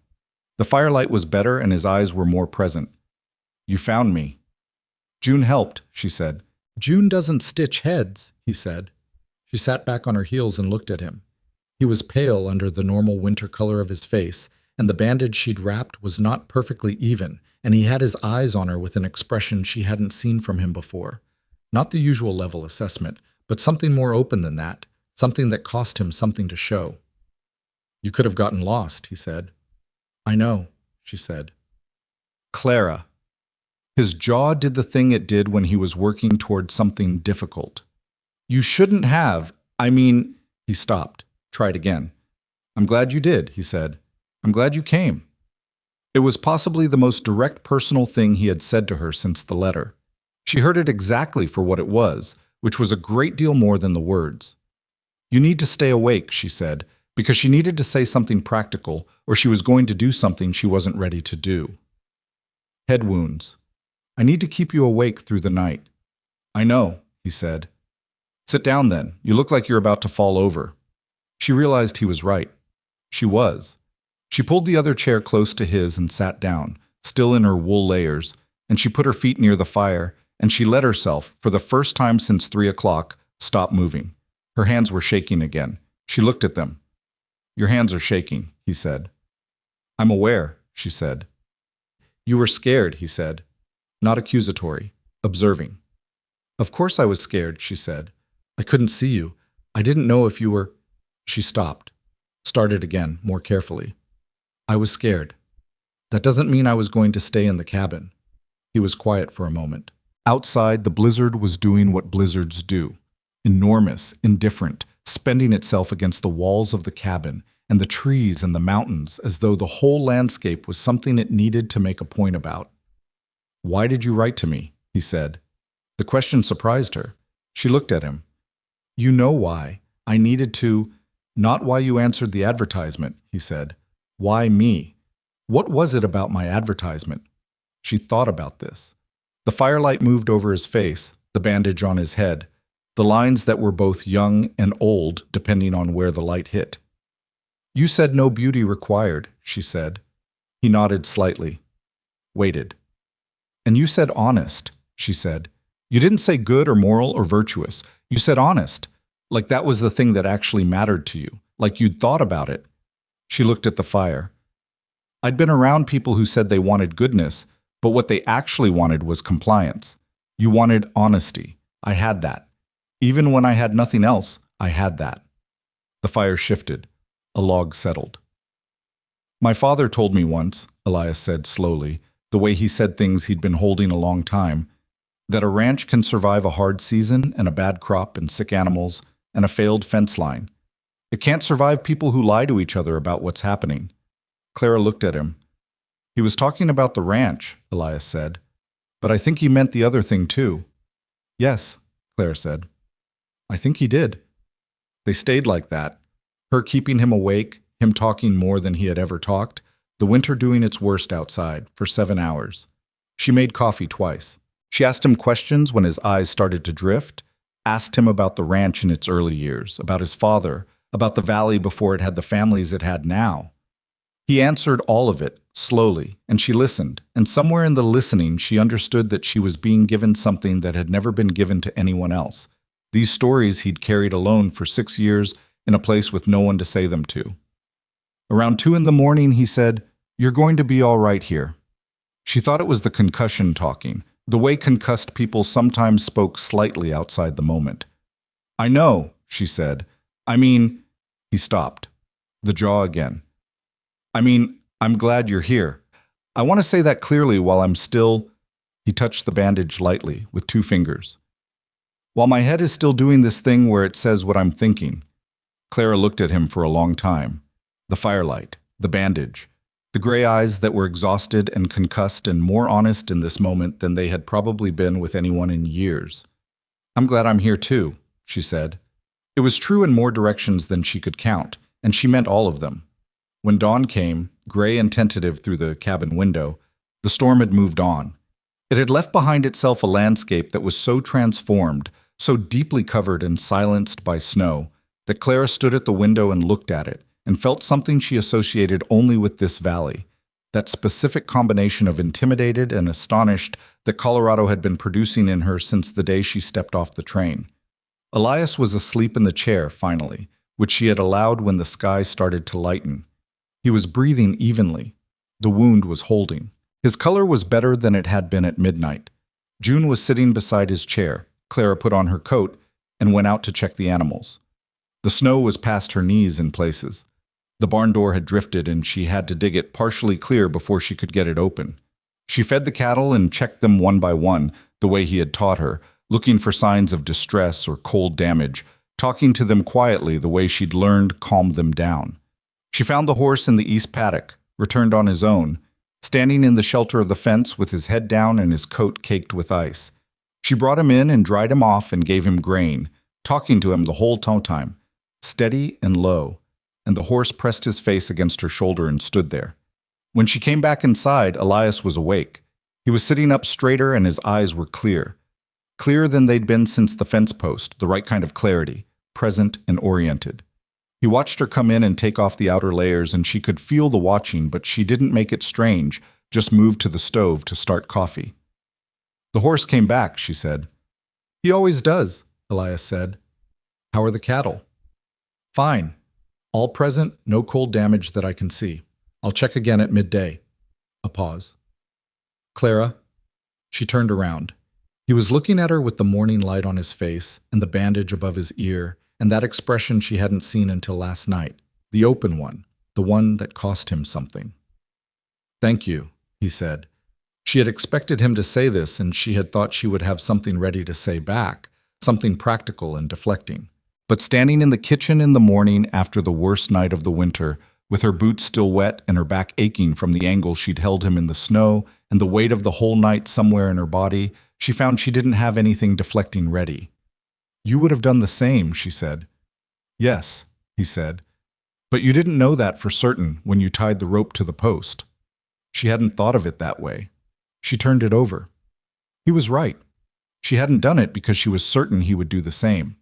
The firelight was better and his eyes were more present. You found me. June helped, she said. June doesn't stitch heads, he said. She sat back on her heels and looked at him. He was pale under the normal winter color of his face, and the bandage she'd wrapped was not perfectly even, and he had his eyes on her with an expression she hadn't seen from him before. Not the usual level assessment, but something more open than that, something that cost him something to show. You could have gotten lost, he said. I know, she said. Clara. His jaw did the thing it did when he was working toward something difficult. You shouldn't have. He stopped. Tried again. I'm glad you did, he said. I'm glad you came. It was possibly the most direct personal thing he had said to her since the letter. She heard it exactly for what it was, which was a great deal more than the words. You need to stay awake, she said, because she needed to say something practical, or she was going to do something she wasn't ready to do. Head wounds. I need to keep you awake through the night. I know, he said. Sit down then. You look like you're about to fall over. She realized he was right. She was. She pulled the other chair close to his and sat down, still in her wool layers, and she put her feet near the fire, and she let herself, for the first time since 3 o'clock, stop moving. Her hands were shaking again. She looked at them. Your hands are shaking, he said. I'm aware, she said. You were scared, he said. Not accusatory, observing. Of course I was scared, she said. I couldn't see you. I didn't know if you were... She stopped. Started again, more carefully. I was scared. That doesn't mean I was going to stay in the cabin. He was quiet for a moment. Outside, the blizzard was doing what blizzards do. Enormous, indifferent, spending itself against the walls of the cabin and the trees and the mountains as though the whole landscape was something it needed to make a point about. Why did you write to me? He said. The question surprised her. She looked at him. You know why. I needed to... Not why you answered the advertisement, he said. Why me? What was it about my advertisement? She thought about this. The firelight moved over his face, the bandage on his head, the lines that were both young and old depending on where the light hit. You said no beauty required, she said. He nodded slightly. Waited. And you said honest, she said. You didn't say good or moral or virtuous. You said honest, like that was the thing that actually mattered to you, like you'd thought about it. She looked at the fire. I'd been around people who said they wanted goodness, but what they actually wanted was compliance. You wanted honesty. I had that. Even when I had nothing else, I had that. The fire shifted. A log settled. My father told me once, Elias said slowly, the way he said things he'd been holding a long time, that a ranch can survive a hard season and a bad crop and sick animals and a failed fence line. It can't survive people who lie to each other about what's happening. Clara looked at him. He was talking about the ranch, Elias said. But I think he meant the other thing too. Yes, Clara said. I think he did. They stayed like that. Her keeping him awake, him talking more than he had ever talked, the winter doing its worst outside, for 7 hours. She made coffee twice. She asked him questions when his eyes started to drift, asked him about the ranch in its early years, about his father, about the valley before it had the families it had now. He answered all of it, slowly, and she listened, and somewhere in the listening she understood that she was being given something that had never been given to anyone else. These stories he'd carried alone for 6 years in a place with no one to say them to. Around 2 in the morning, he said, "You're going to be all right here." She thought it was the concussion talking, the way concussed people sometimes spoke slightly outside the moment. "I know," she said. He stopped. The jaw again. I'm glad you're here. I want to say that clearly while I'm still—" He touched the bandage lightly with 2 fingers. "While my head is still doing this thing where it says what I'm thinking." Clara looked at him for a long time. The firelight, the bandage, the gray eyes that were exhausted and concussed and more honest in this moment than they had probably been with anyone in years. "I'm glad I'm here too," she said. It was true in more directions than she could count, and she meant all of them. When dawn came, gray and tentative through the cabin window, the storm had moved on. It had left behind itself a landscape that was so transformed, so deeply covered and silenced by snow, that Clara stood at the window and looked at it, and felt something she associated only with this valley, that specific combination of intimidated and astonished that Colorado had been producing in her since the day she stepped off the train. Elias was asleep in the chair, finally, which she had allowed when the sky started to lighten. He was breathing evenly. The wound was holding. His color was better than it had been at midnight. June was sitting beside his chair. Clara put on her coat and went out to check the animals. The snow was past her knees in places. The barn door had drifted and she had to dig it partially clear before she could get it open. She fed the cattle and checked them one by one, the way he had taught her, looking for signs of distress or cold damage, talking to them quietly the way she'd learned calmed them down. She found the horse in the east paddock, returned on his own, standing in the shelter of the fence with his head down and his coat caked with ice. She brought him in and dried him off and gave him grain, talking to him the whole time, steady and low, and the horse pressed his face against her shoulder and stood there. When she came back inside, Elias was awake. He was sitting up straighter and his eyes were clearer than they'd been since the fence post, the right kind of clarity, present and oriented. He watched her come in and take off the outer layers, and she could feel the watching, but she didn't make it strange, just moved to the stove to start coffee. "The horse came back," she said. "He always does," Elias said. "How are the cattle?" "Fine. All present, no cold damage that I can see. I'll check again at midday." A pause. "Clara?" She turned around. He was looking at her with the morning light on his face and the bandage above his ear, and that expression she hadn't seen until last night, the open one, the one that cost him something. "Thank you," he said. She had expected him to say this, and she had thought she would have something ready to say back, something practical and deflecting. But standing in the kitchen in the morning after the worst night of the winter, with her boots still wet and her back aching from the angle she'd held him in the snow and the weight of the whole night somewhere in her body, she found she didn't have anything deflecting ready. "You would have done the same," she said. "Yes," he said. "But you didn't know that for certain when you tied the rope to the post." She hadn't thought of it that way. She turned it over. He was right. She hadn't done it because she was certain he would do the same.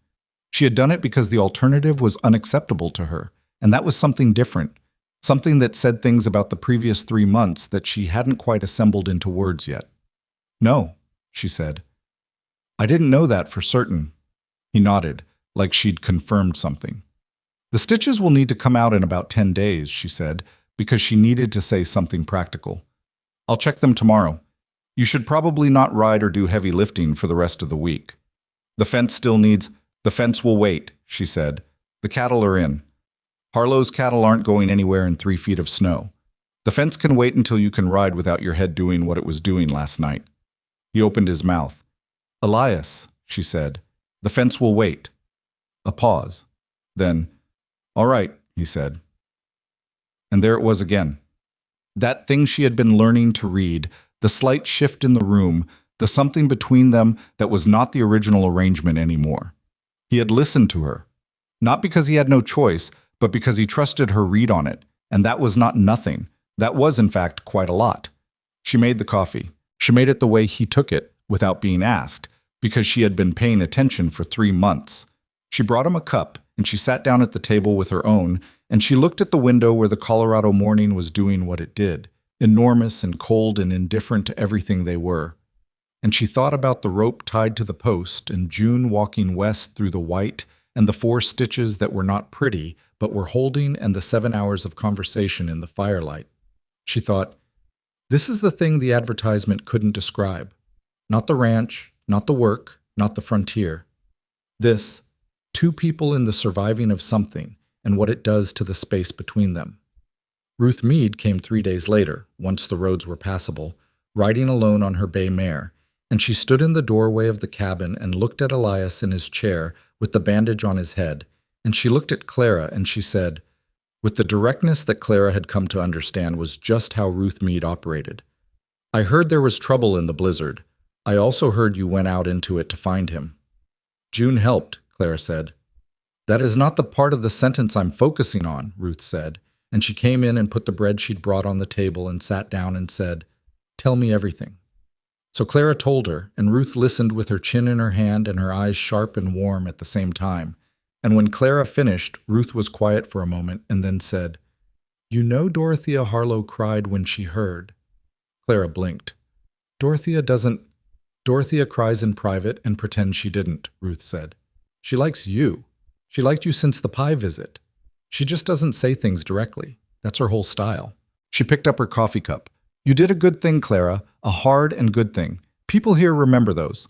She had done it because the alternative was unacceptable to her, and that was something different, something that said things about the previous 3 months that she hadn't quite assembled into words yet. "No," she said. "I didn't know that for certain." He nodded, like she'd confirmed something. "The stitches will need to come out in about 10 days, she said, because she needed to say something practical. "I'll check them tomorrow. You should probably not ride or do heavy lifting for the rest of the week. The fence still needs—" "The fence will wait," she said. "The cattle are in. Harlow's cattle aren't going anywhere in 3 feet of snow. The fence can wait until you can ride without your head doing what it was doing last night." He opened his mouth. "Elias," she said, "the fence will wait." A pause. Then, "All right," he said. And there it was again. That thing she had been learning to read, the slight shift in the room, the something between them that was not the original arrangement anymore. He had listened to her, not because he had no choice, but because he trusted her read on it, and that was not nothing. That was, in fact, quite a lot. She made the coffee. She made it the way he took it, without being asked, because she had been paying attention for 3 months. She brought him a cup, and she sat down at the table with her own, and she looked at the window where the Colorado morning was doing what it did, enormous and cold and indifferent to everything they were. And she thought about the rope tied to the post and June walking west through the white and the 4 stitches that were not pretty but were holding and the 7 hours of conversation in the firelight. She thought, this is the thing the advertisement couldn't describe. Not the ranch, not the work, not the frontier. This, 2 people in the surviving of something and what it does to the space between them. Ruth Meade came 3 days later, once the roads were passable, riding alone on her bay mare, and she stood in the doorway of the cabin and looked at Elias in his chair with the bandage on his head, and she looked at Clara and she said, with the directness that Clara had come to understand was just how Ruth Meade operated, I heard there was trouble in the blizzard. I also heard you went out into it to find him. June helped, Clara said. That is not the part of the sentence I'm focusing on, Ruth said, and she came in and put the bread she'd brought on the table and sat down and said, tell me everything. So Clara told her, and Ruth listened with her chin in her hand and her eyes sharp and warm at the same time. And when Clara finished, Ruth was quiet for a moment and then said, you know Dorothea Harlow cried when she heard. Clara blinked. Dorothea cries in private and pretends she didn't, Ruth said. She likes you. She liked you since the pie visit. She just doesn't say things directly. That's her whole style. She picked up her coffee cup. You did a good thing, Clara, a hard and good thing. People here remember those.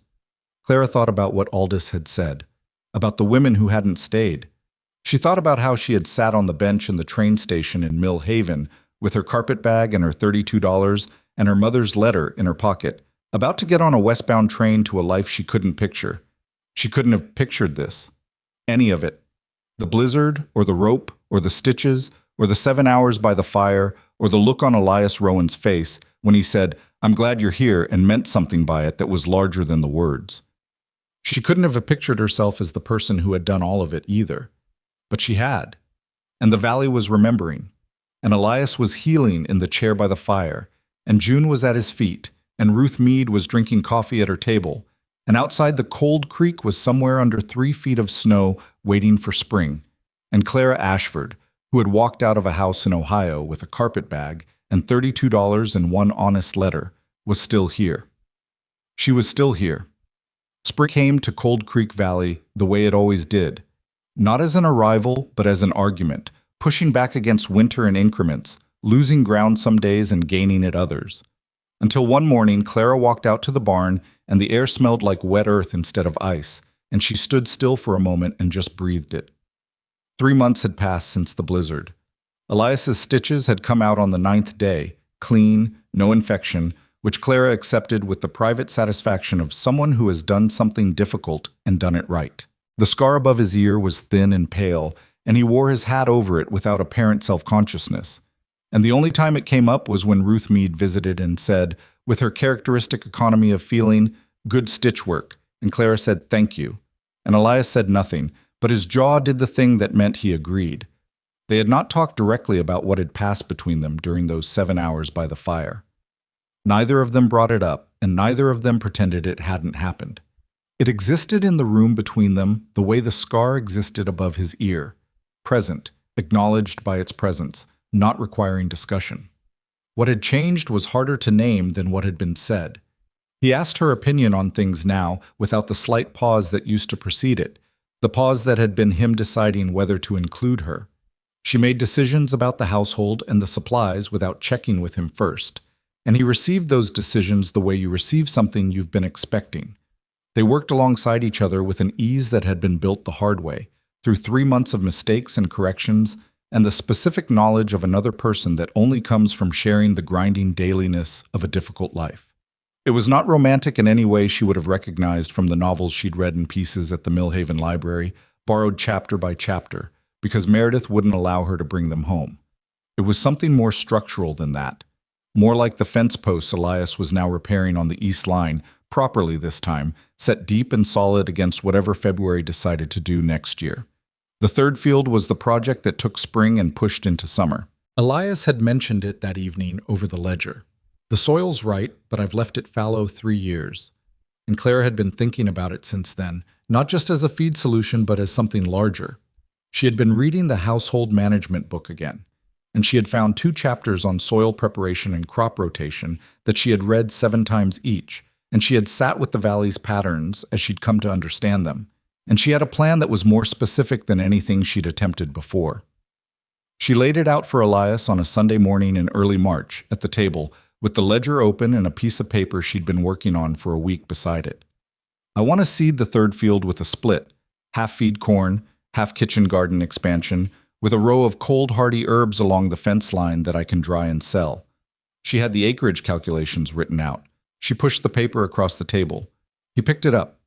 Clara thought about what Aldous had said, about the women who hadn't stayed. She thought about how she had sat on the bench in the train station in Mill Haven with her carpet bag and her $32 and her mother's letter in her pocket, about to get on a westbound train to a life she couldn't picture. She couldn't have pictured this. Any of it. The blizzard, or the rope, or the stitches, or the 7 hours by the fire, or the look on Elias Rowan's face when he said, I'm glad you're here, and meant something by it that was larger than the words. She couldn't have pictured herself as the person who had done all of it either. But she had. And the valley was remembering. And Elias was healing in the chair by the fire, and June was at his feet, and Ruth Meade was drinking coffee at her table, and outside the cold creek was somewhere under 3 feet of snow waiting for spring, and Clara Ashford, who had walked out of a house in Ohio with a carpet bag and $32 and 1 honest letter, was still here. She was still here. Spring came to Cold Creek Valley the way it always did, not as an arrival, but as an argument, pushing back against winter in increments, losing ground some days and gaining it others. Until one morning, Clara walked out to the barn, and the air smelled like wet earth instead of ice, and she stood still for a moment and just breathed it. 3 months had passed since the blizzard. Elias's stitches had come out on the 9th day, clean, no infection, which Clara accepted with the private satisfaction of someone who has done something difficult and done it right. The scar above his ear was thin and pale, and he wore his hat over it without apparent self-consciousness. And the only time it came up was when Ruth Meade visited and said, with her characteristic economy of feeling, good stitch work, and Clara said thank you. And Elias said nothing, but his jaw did the thing that meant he agreed. They had not talked directly about what had passed between them during those 7 hours by the fire. Neither of them brought it up, and neither of them pretended it hadn't happened. It existed in the room between them the way the scar existed above his ear, present, acknowledged by its presence, not requiring discussion. What had changed was harder to name than what had been said. He asked her opinion on things now without the slight pause that used to precede it, the pause that had been him deciding whether to include her. She made decisions about the household and the supplies without checking with him first, and he received those decisions the way you receive something you've been expecting. They worked alongside each other with an ease that had been built the hard way, through 3 months of mistakes and corrections, and the specific knowledge of another person that only comes from sharing the grinding dailiness of a difficult life. It was not romantic in any way she would have recognized from the novels she'd read in pieces at the Millhaven Library, borrowed chapter by chapter, because Meredith wouldn't allow her to bring them home. It was something more structural than that, more like the fence posts Elias was now repairing on the east line, properly this time, set deep and solid against whatever February decided to do next year. The third field was the project that took spring and pushed into summer. Elias had mentioned it that evening over the ledger. The soil's right, but I've left it fallow 3 years. And Clara had been thinking about it since then, not just as a feed solution, but as something larger. She had been reading the household management book again, and she had found 2 chapters on soil preparation and crop rotation that she had read 7 times each, and she had sat with the valley's patterns as she'd come to understand them, and she had a plan that was more specific than anything she'd attempted before. She laid it out for Elias on a Sunday morning in early March at the table, with the ledger open and a piece of paper she'd been working on for a week beside it. I want to seed the third field with a split, half feed corn, half kitchen garden expansion, with a row of cold hardy herbs along the fence line that I can dry and sell. She had the acreage calculations written out. She pushed the paper across the table. He picked it up.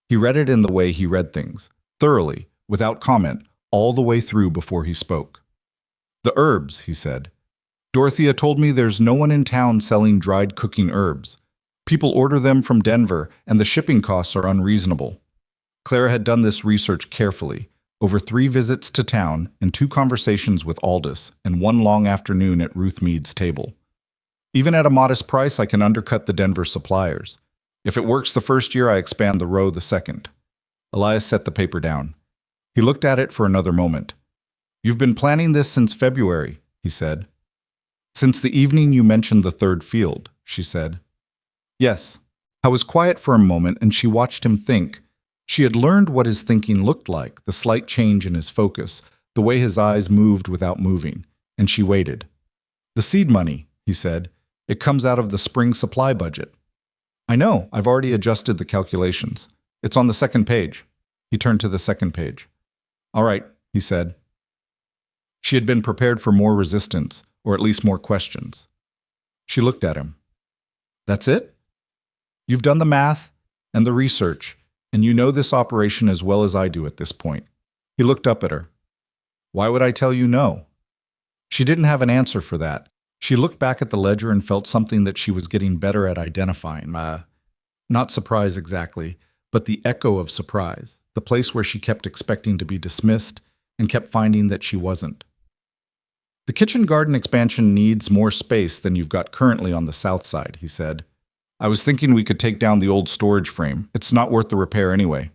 He read it in the way he read things, thoroughly, without comment, all the way through before he spoke. "The herbs," he said. "Dorothea told me there's no one in town selling dried cooking herbs. People order them from Denver, and the shipping costs are unreasonable." Clara had done this research carefully, over 3 visits to town and 2 conversations with Aldous, and 1 long afternoon at Ruth Meade's table. "Even at a modest price, I can undercut the Denver suppliers. If it works the first year, I expand the row the second." Elias set the paper down. He looked at it for another moment. "You've been planning this since February," he said. "Since the evening you mentioned the third field," she said. "Yes." I was quiet for a moment, and she watched him think. She had learned what his thinking looked like, the slight change in his focus, the way his eyes moved without moving, and she waited. "The seed money," he said. "It comes out of the spring supply budget." "I know, I've already adjusted the calculations. It's on the second page." He turned to the second page. "All right," he said. She had been prepared for more resistance, or at least more questions. She looked at him. "That's it? You've done the math and the research, and you know this operation as well as I do at this point." He looked up at her. "Why would I tell you no?" She didn't have an answer for that. She looked back at the ledger and felt something that she was getting better at identifying. Not surprise exactly, but the echo of surprise, the place where she kept expecting to be dismissed and kept finding that she wasn't. "The kitchen garden expansion needs more space than you've got currently on the south side," he said. "I was thinking we could take down the old storage frame. It's not worth the repair anyway."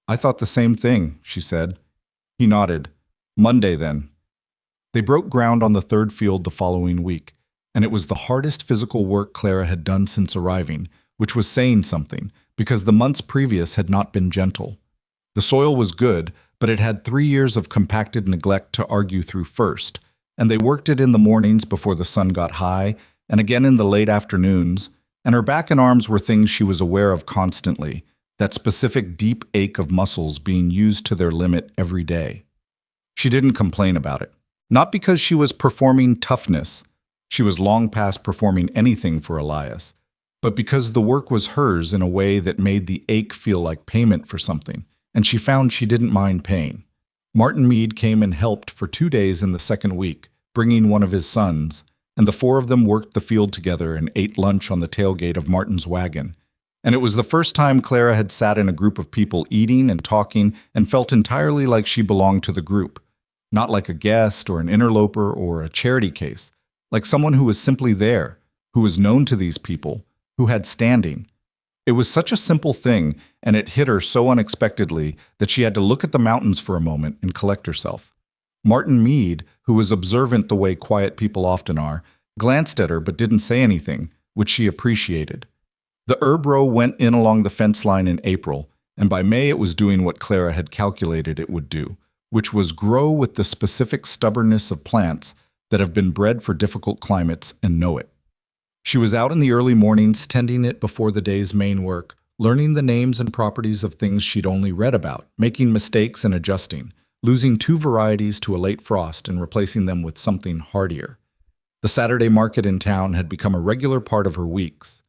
"I thought the same thing," she said. He nodded. "Monday, then." They broke ground on the third field the following week, and it was the hardest physical work Clara had done since arriving, which was saying something, because the months previous had not been gentle. The soil was good, but it had 3 years of compacted neglect to argue through first, and they worked it in the mornings before the sun got high, and again in the late afternoons, and her back and arms were things she was aware of constantly, that specific deep ache of muscles being used to their limit every day. She didn't complain about it. Not because she was performing toughness, she was long past performing anything for Elias, but because the work was hers in a way that made the ache feel like payment for something, and she found she didn't mind paying. Martin Meade came and helped for 2 days in the second week, bringing one of his sons, and the 4 of them worked the field together and ate lunch on the tailgate of Martin's wagon. And it was the first time Clara had sat in a group of people eating and talking and felt entirely like she belonged to the group. Not like a guest or an interloper or a charity case, like someone who was simply there, who was known to these people, who had standing. It was such a simple thing, and it hit her so unexpectedly that she had to look at the mountains for a moment and collect herself. Martin Meade, who was observant the way quiet people often are, glanced at her but didn't say anything, which she appreciated. The herb row went in along the fence line in April, and by May it was doing what Clara had calculated it would do, which was grow with the specific stubbornness of plants that have been bred for difficult climates and know it. She was out in the early mornings tending it before the day's main work, learning the names and properties of things she'd only read about, making mistakes and adjusting, losing 2 varieties to a late frost and replacing them with something hardier. The Saturday market in town had become a regular part of her weeks.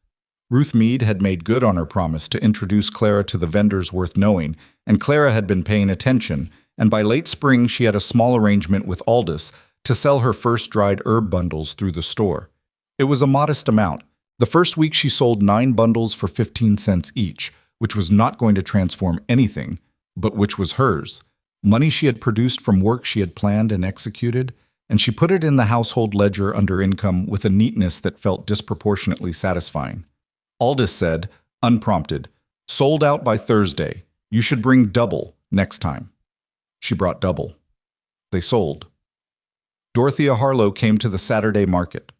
Ruth Meade had made good on her promise to introduce Clara to the vendors worth knowing, and Clara had been paying attention, and by late spring she had a small arrangement with Aldous to sell her first dried herb bundles through the store. It was a modest amount. The first week she sold 9 bundles for 15 cents each, which was not going to transform anything, but which was hers. Money she had produced from work she had planned and executed, and she put it in the household ledger under income with a neatness that felt disproportionately satisfying. Aldous said, unprompted, "Sold out by Thursday. You should bring double next time." She brought double. They sold. Dorothea Harlow came to the Saturday market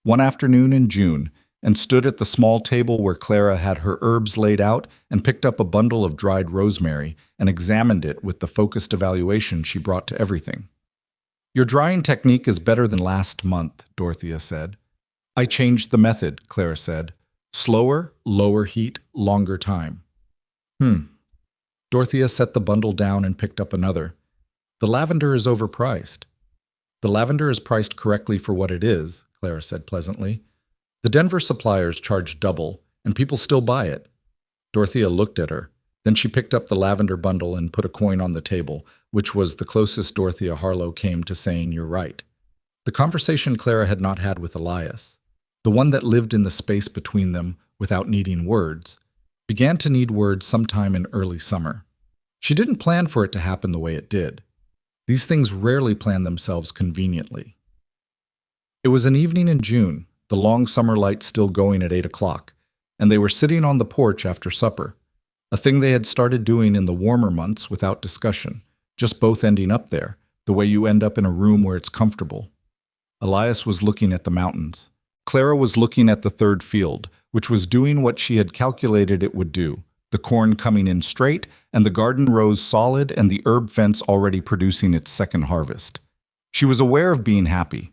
one afternoon in June and stood at the small table where Clara had her herbs laid out and picked up a bundle of dried rosemary and examined it with the focused evaluation she brought to everything. "Your drying technique is better than last month," Dorothea said. "I changed the method," Clara said. "Slower, lower heat, longer time." Dorothea set the bundle down and picked up another. "The lavender is overpriced." "The lavender is priced correctly for what it is," Clara said pleasantly. "The Denver suppliers charge double, and people still buy it." Dorothea looked at her. Then she picked up the lavender bundle and put a coin on the table, which was the closest Dorothea Harlow came to saying, "You're right." The conversation Clara had not had with Elias, the one that lived in the space between them without needing words, began to need words sometime in early summer. She didn't plan for it to happen the way it did. These things rarely plan themselves conveniently. It was an evening in June, the long summer light still going at 8 o'clock, and they were sitting on the porch after supper, a thing they had started doing in the warmer months without discussion, just both ending up there, the way you end up in a room where it's comfortable. Elias was looking at the mountains. Clara was looking at the third field, which was doing what she had calculated it would do, the corn coming in straight and the garden rows solid and the herb fence already producing its second harvest. She was aware of being happy.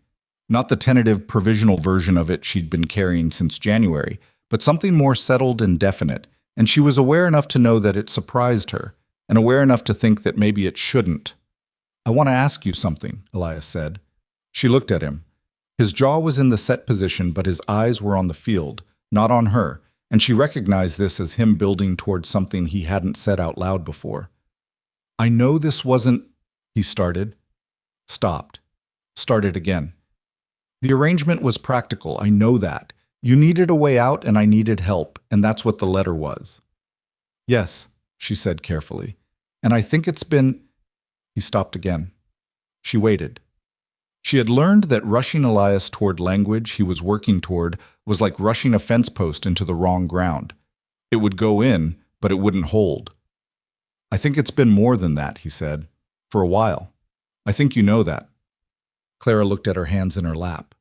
Not the tentative, provisional version of it she'd been carrying since January, but something more settled and definite, and she was aware enough to know that it surprised her, and aware enough to think that maybe it shouldn't. "I want to ask you something," Elias said. She looked at him. His jaw was in the set position, but his eyes were on the field, not on her, and she recognized this as him building towards something he hadn't said out loud before. "I know this wasn't," he started. Stopped. Started again. "The arrangement was practical, I know that. You needed a way out and I needed help, and that's what the letter was." "Yes," she said carefully. "And I think it's been—" He stopped again. She waited. She had learned that rushing Elias toward language he was working toward was like rushing a fence post into the wrong ground. It would go in, but it wouldn't hold. "I think it's been more than that," he said. "For a while. I think you know that." Clara looked at her hands in her lap.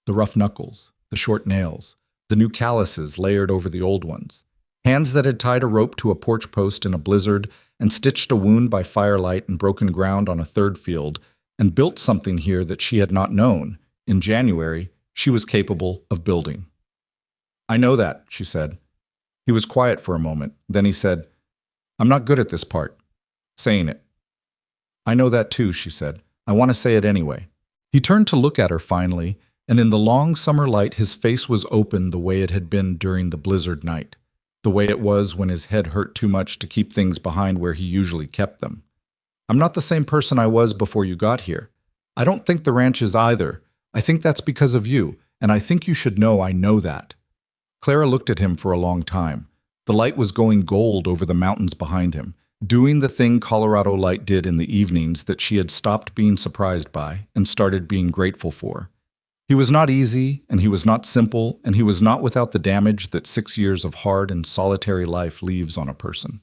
The rough knuckles, the short nails, the new calluses layered over the old ones. Hands that had tied a rope to a porch post in a blizzard and stitched a wound by firelight and broken ground on a third field, and built something here that she had not known, in January, she was capable of building. "I know that," she said. He was quiet for a moment. Then he said, "I'm not good at this part. Saying it." "I know that too," she said. "I want to say it anyway." He turned to look at her finally, and in the long summer light his face was open the way it had been during the blizzard night, the way it was when his head hurt too much to keep things behind where he usually kept them. "I'm not the same person I was before you got here. I don't think the ranch is either. I think that's because of you, and I think you should know I know that." Clara looked at him for a long time. The light was going gold over the mountains behind him, doing the thing Colorado light did in the evenings that she had stopped being surprised by and started being grateful for. He was not easy, and he was not simple, and he was not without the damage that 6 years of hard and solitary life leaves on a person.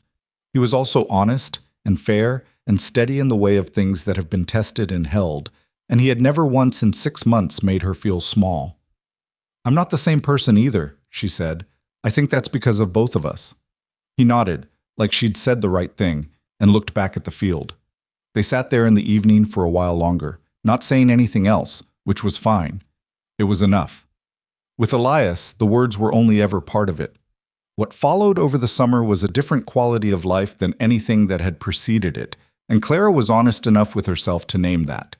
He was also honest and fair and steady in the way of things that have been tested and held, and he had never once in 6 months made her feel small. "I'm not the same person either," she said. "I think that's because of both of us." He nodded, like she'd said the right thing, and looked back at the field. They sat there in the evening for a while longer, not saying anything else, which was fine. It was enough. With Elias, the words were only ever part of it. What followed over the summer was a different quality of life than anything that had preceded it, and Clara was honest enough with herself to name that.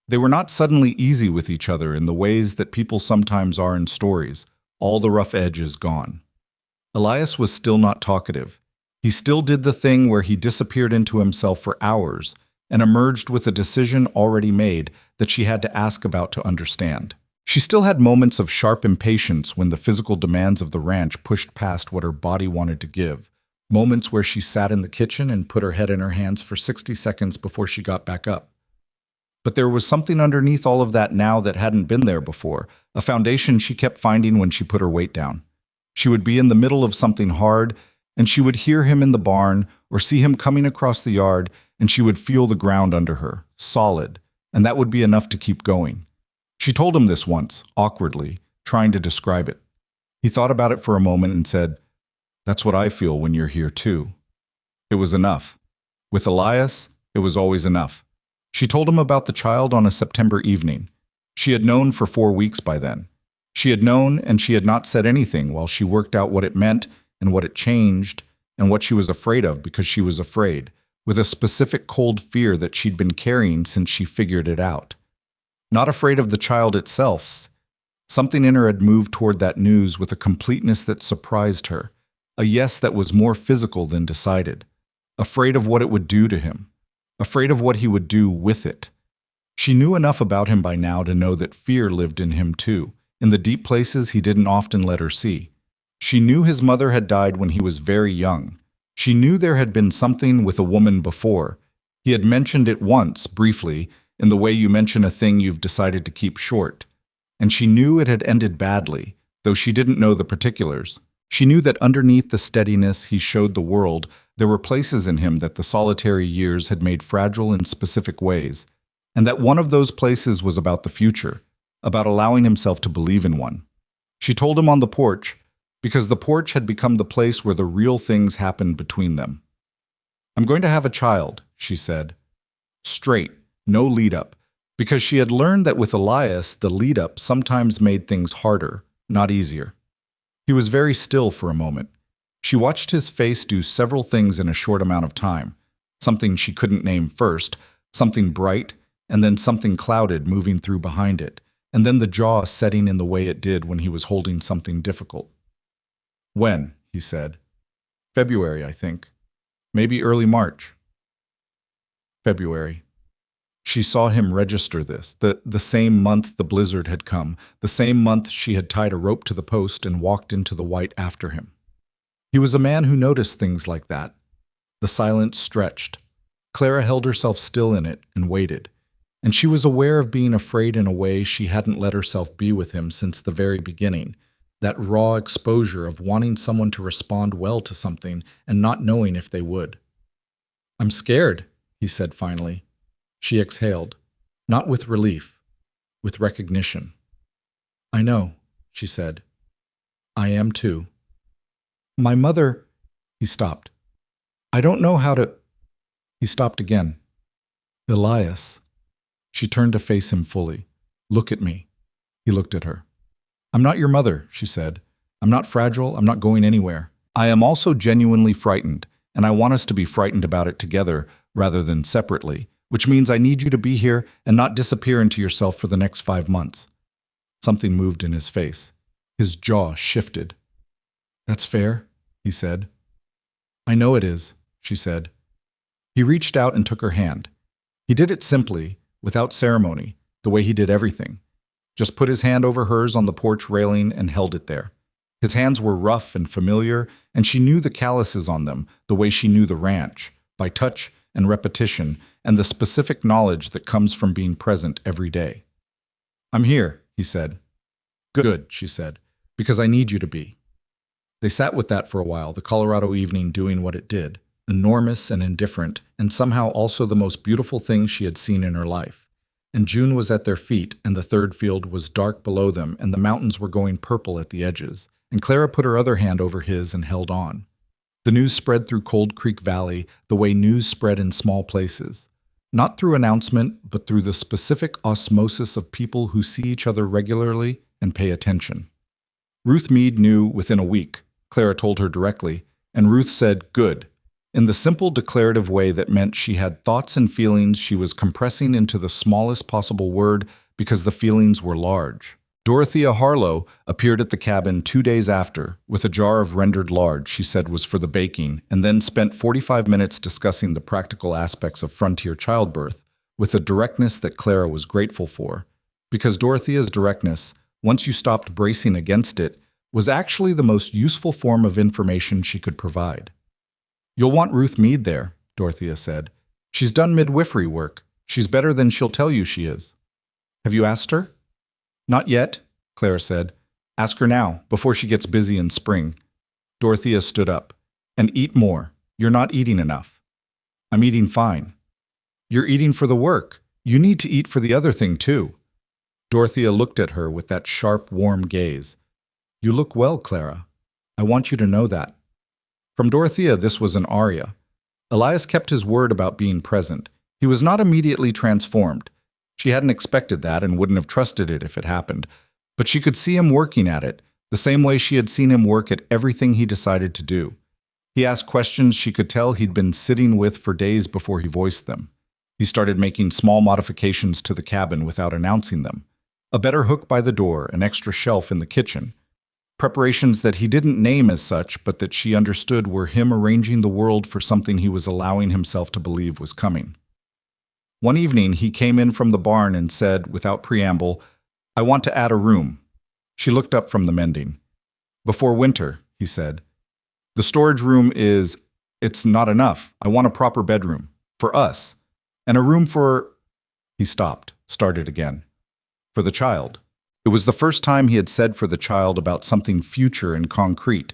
They were not suddenly easy with each other in the ways that people sometimes are in stories, all the rough edges gone. Elias was still not talkative. He still did the thing where he disappeared into himself for hours and emerged with a decision already made that she had to ask about to understand. She still had moments of sharp impatience when the physical demands of the ranch pushed past what her body wanted to give. Moments where she sat in the kitchen and put her head in her hands for 60 seconds before she got back up. But there was something underneath all of that now that hadn't been there before, a foundation she kept finding when she put her weight down. She would be in the middle of something hard, and she would hear him in the barn or see him coming across the yard, and she would feel the ground under her, solid, and that would be enough to keep going. She told him this once, awkwardly, trying to describe it. He thought about it for a moment and said, "That's what I feel when you're here too." It was enough. With Elias, it was always enough. She told him about the child on a September evening. She had known for 4 weeks by then. She had known, and she had not said anything while she worked out what it meant and what it changed and what she was afraid of because she was afraid, with a specific cold fear that she'd been carrying since she figured it out. Not afraid of the child itself. Something in her had moved toward that news with a completeness that surprised her, a yes that was more physical than decided. Afraid of what it would do to him. Afraid of what he would do with it. She knew enough about him by now to know that fear lived in him too, in the deep places he didn't often let her see. She knew his mother had died when he was very young. She knew there had been something with a woman before. He had mentioned it once, briefly, in the way you mention a thing you've decided to keep short. And she knew it had ended badly, though she didn't know the particulars. She knew that underneath the steadiness he showed the world, there were places in him that the solitary years had made fragile in specific ways, and that one of those places was about the future, about allowing himself to believe in one. She told him on the porch, because the porch had become the place where the real things happened between them. "I'm going to have a child," she said. Straight, no lead-up, because she had learned that with Elias, the lead-up sometimes made things harder, not easier. He was very still for a moment. She watched his face do several things in a short amount of time, something she couldn't name first, something bright, and then something clouded moving through behind it, and then the jaw setting in the way it did when he was holding something difficult. "When?" he said. "February, I think. Maybe early March." February. She saw him register this, the same month the blizzard had come, the same month she had tied a rope to the post and walked into the white after him. He was a man who noticed things like that. The silence stretched. Clara held herself still in it and waited, and she was aware of being afraid in a way she hadn't let herself be with him since the very beginning, that raw exposure of wanting someone to respond well to something and not knowing if they would. "I'm scared," he said finally. She exhaled, not with relief, with recognition. "I know," she said. "I am too. My mother—" He stopped. "I don't know how to—" He stopped again. "Elias." She turned to face him fully. "Look at me." He looked at her. "I'm not your mother," she said. "I'm not fragile. I'm not going anywhere. I am also genuinely frightened, and I want us to be frightened about it together rather than separately, which means I need you to be here and not disappear into yourself for the next 5 months. Something moved in his face. His jaw shifted. "That's fair," he said. "I know it is," she said. He reached out and took her hand. He did it simply, without ceremony, the way he did everything. Just put his hand over hers on the porch railing and held it there. His hands were rough and familiar, and she knew the calluses on them, the way she knew the ranch, by touch and repetition, and the specific knowledge that comes from being present every day. "I'm here," he said. "Good," she said, "because I need you to be." They sat with that for a while, the Colorado evening doing what it did, enormous and indifferent, and somehow also the most beautiful thing she had seen in her life. And June was at their feet, and the third field was dark below them, and the mountains were going purple at the edges, and Clara put her other hand over his and held on. The news spread through Cold Creek Valley the way news spread in small places. Not through announcement, but through the specific osmosis of people who see each other regularly and pay attention. Ruth Meade knew within a week, Clara told her directly, and Ruth said, "Good," in the simple declarative way that meant she had thoughts and feelings she was compressing into the smallest possible word because the feelings were large. Dorothea Harlow appeared at the cabin 2 days after, with a jar of rendered lard she said was for the baking, and then spent 45 minutes discussing the practical aspects of frontier childbirth, with a directness that Clara was grateful for, because Dorothea's directness, once you stopped bracing against it, was actually the most useful form of information she could provide. "You'll want Ruth Meade there," Dorothea said. "She's done midwifery work. She's better than she'll tell you she is." "Have you asked her?" "Not yet," Clara said. "Ask her now, before she gets busy in spring." Dorothea stood up. "And eat more. You're not eating enough." "I'm eating fine." "You're eating for the work. You need to eat for the other thing, too." Dorothea looked at her with that sharp, warm gaze. "You look well, Clara. I want you to know that." From Dorothea, this was an aria. Elias kept his word about being present. He was not immediately transformed. She hadn't expected that and wouldn't have trusted it if it happened. But she could see him working at it, the same way she had seen him work at everything he decided to do. He asked questions she could tell he'd been sitting with for days before he voiced them. He started making small modifications to the cabin without announcing them. A better hook by the door, an extra shelf in the kitchen. Preparations that he didn't name as such, but that she understood were him arranging the world for something he was allowing himself to believe was coming. One evening, he came in from the barn and said, without preamble, "I want to add a room." She looked up from the mending. "Before winter," he said. "The storage room it's not enough. I want a proper bedroom. For us. And a room for—" He stopped, started again. "For the child." It was the first time he had said "for the child" about something future and concrete.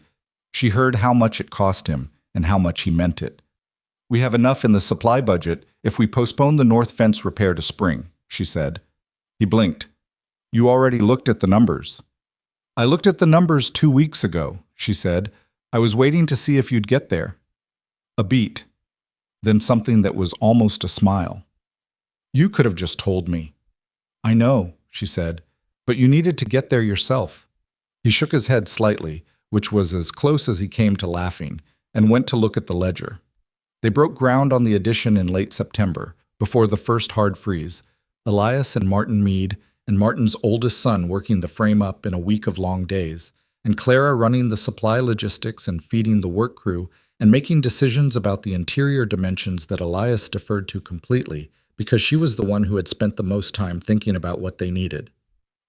She heard how much it cost him and how much he meant it. "We have enough in the supply budget if we postpone the north fence repair to spring," she said. He blinked. "You already looked at the numbers." "I looked at the numbers 2 weeks ago," she said. "I was waiting to see if you'd get there." A beat. Then something that was almost a smile. "You could have just told me." "I know," she said. "But you needed to get there yourself." He shook his head slightly, which was as close as he came to laughing, and went to look at the ledger. They broke ground on the addition in late September, before the first hard freeze. Elias and Martin Meade, and Martin's oldest son working the frame up in a week of long days, and Clara running the supply logistics and feeding the work crew, and making decisions about the interior dimensions that Elias deferred to completely, because she was the one who had spent the most time thinking about what they needed.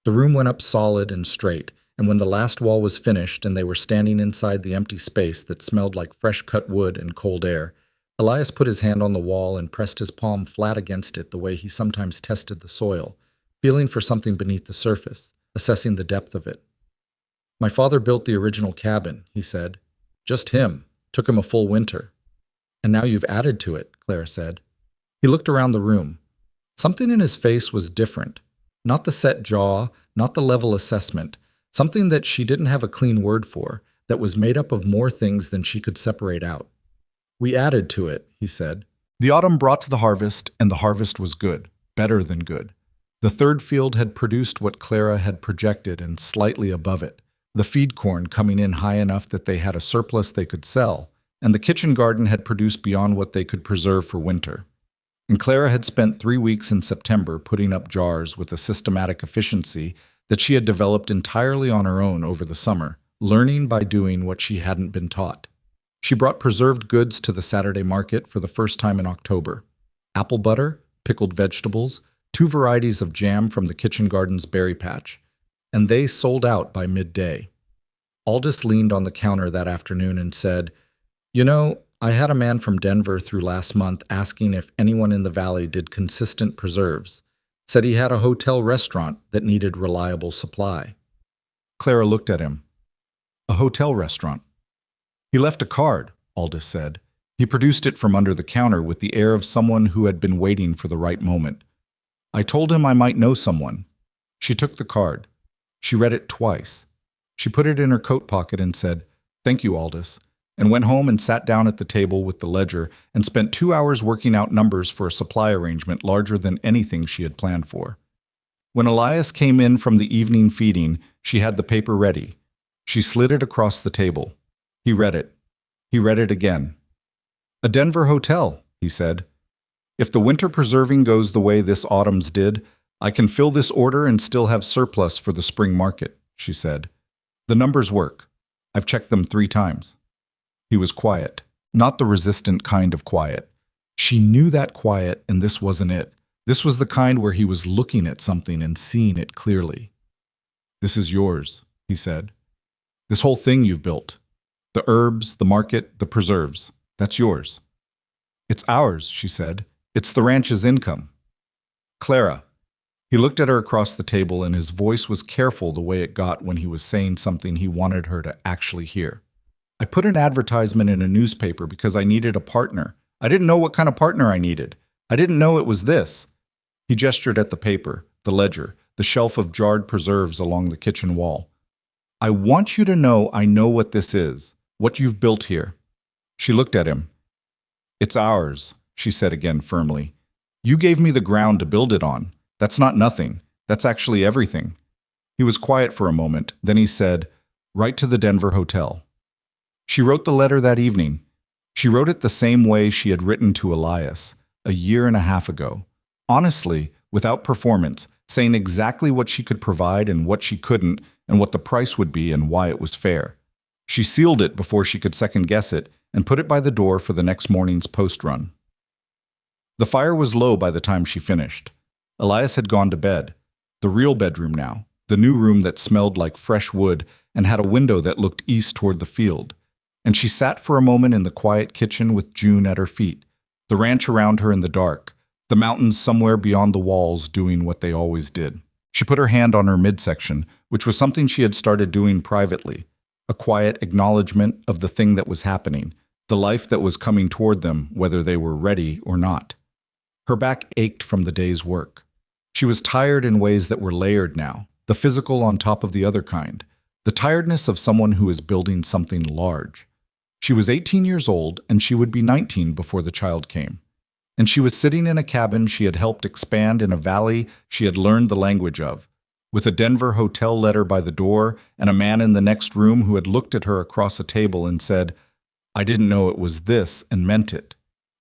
The room went up solid and straight, and when the last wall was finished and they were standing inside the empty space that smelled like fresh-cut wood and cold air, Elias put his hand on the wall and pressed his palm flat against it the way he sometimes tested the soil, feeling for something beneath the surface, assessing the depth of it. "My father built the original cabin," he said. "Just him. Took him a full winter." "And now you've added to it," Clara said. He looked around the room. Something in his face was different. Not the set jaw, not the level assessment, something that she didn't have a clean word for, that was made up of more things than she could separate out. "We added to it," he said. "The autumn brought the harvest, and the harvest was good, better than good. The third field had produced what Clara had projected and slightly above it, the feed corn coming in high enough that they had a surplus they could sell, and the kitchen garden had produced beyond what they could preserve for winter. And Clara had spent 3 weeks in September putting up jars with a systematic efficiency that she had developed entirely on her own over the summer, learning by doing what she hadn't been taught. She brought preserved goods to the Saturday market for the first time in October. Apple butter, pickled vegetables, 2 varieties of jam from the kitchen garden's berry patch, and they sold out by midday. Aldous leaned on the counter that afternoon and said, "You know, I had a man from Denver through last month asking if anyone in the valley did consistent preserves. Said he had a hotel restaurant that needed reliable supply." Clara looked at him. "A hotel restaurant?" "He left a card," Aldous said. He produced it from under the counter with the air of someone who had been waiting for the right moment. "I told him I might know someone." She took the card. She read it twice. She put it in her coat pocket and said, "Thank you, Aldous," and went home and sat down at the table with the ledger and spent 2 hours working out numbers for a supply arrangement larger than anything she had planned for. When Elias came in from the evening feeding, she had the paper ready. She slid it across the table. He read it. He read it again. "A Denver hotel," he said. "If the winter preserving goes the way this autumn's did, I can fill this order and still have surplus for the spring market," she said. "The numbers work. I've checked them 3 times. He was quiet, not the resistant kind of quiet. She knew that quiet, and this wasn't it. This was the kind where he was looking at something and seeing it clearly. "This is yours," he said. "This whole thing you've built. The herbs, the market, the preserves. That's yours." "It's ours," she said. "It's the ranch's income." "Clara." He looked at her across the table, and his voice was careful the way it got when he was saying something he wanted her to actually hear. "I put an advertisement in a newspaper because I needed a partner. I didn't know what kind of partner I needed. I didn't know it was this." He gestured at the paper, the ledger, the shelf of jarred preserves along the kitchen wall. "I want you to know I know what this is, what you've built here." She looked at him. "It's ours," she said again firmly. "You gave me the ground to build it on. That's not nothing. That's actually everything." He was quiet for a moment. Then he said, "Write to the Denver hotel." She wrote the letter that evening. She wrote it the same way she had written to Elias a year and a half ago. Honestly, without performance, saying exactly what she could provide and what she couldn't, and what the price would be and why it was fair. She sealed it before she could second-guess it and put it by the door for the next morning's post run. The fire was low by the time she finished. Elias had gone to bed. The real bedroom now, the new room that smelled like fresh wood and had a window that looked east toward the field. And she sat for a moment in the quiet kitchen with June at her feet, the ranch around her in the dark, the mountains somewhere beyond the walls doing what they always did. She put her hand on her midsection, which was something she had started doing privately, a quiet acknowledgement of the thing that was happening, the life that was coming toward them, whether they were ready or not. Her back ached from the day's work. She was tired in ways that were layered now, the physical on top of the other kind, the tiredness of someone who is building something large. She was 18 years old, and she would be 19 before the child came. And she was sitting in a cabin she had helped expand in a valley she had learned the language of, with a Denver hotel letter by the door and a man in the next room who had looked at her across a table and said, "I didn't know it was this," and meant it.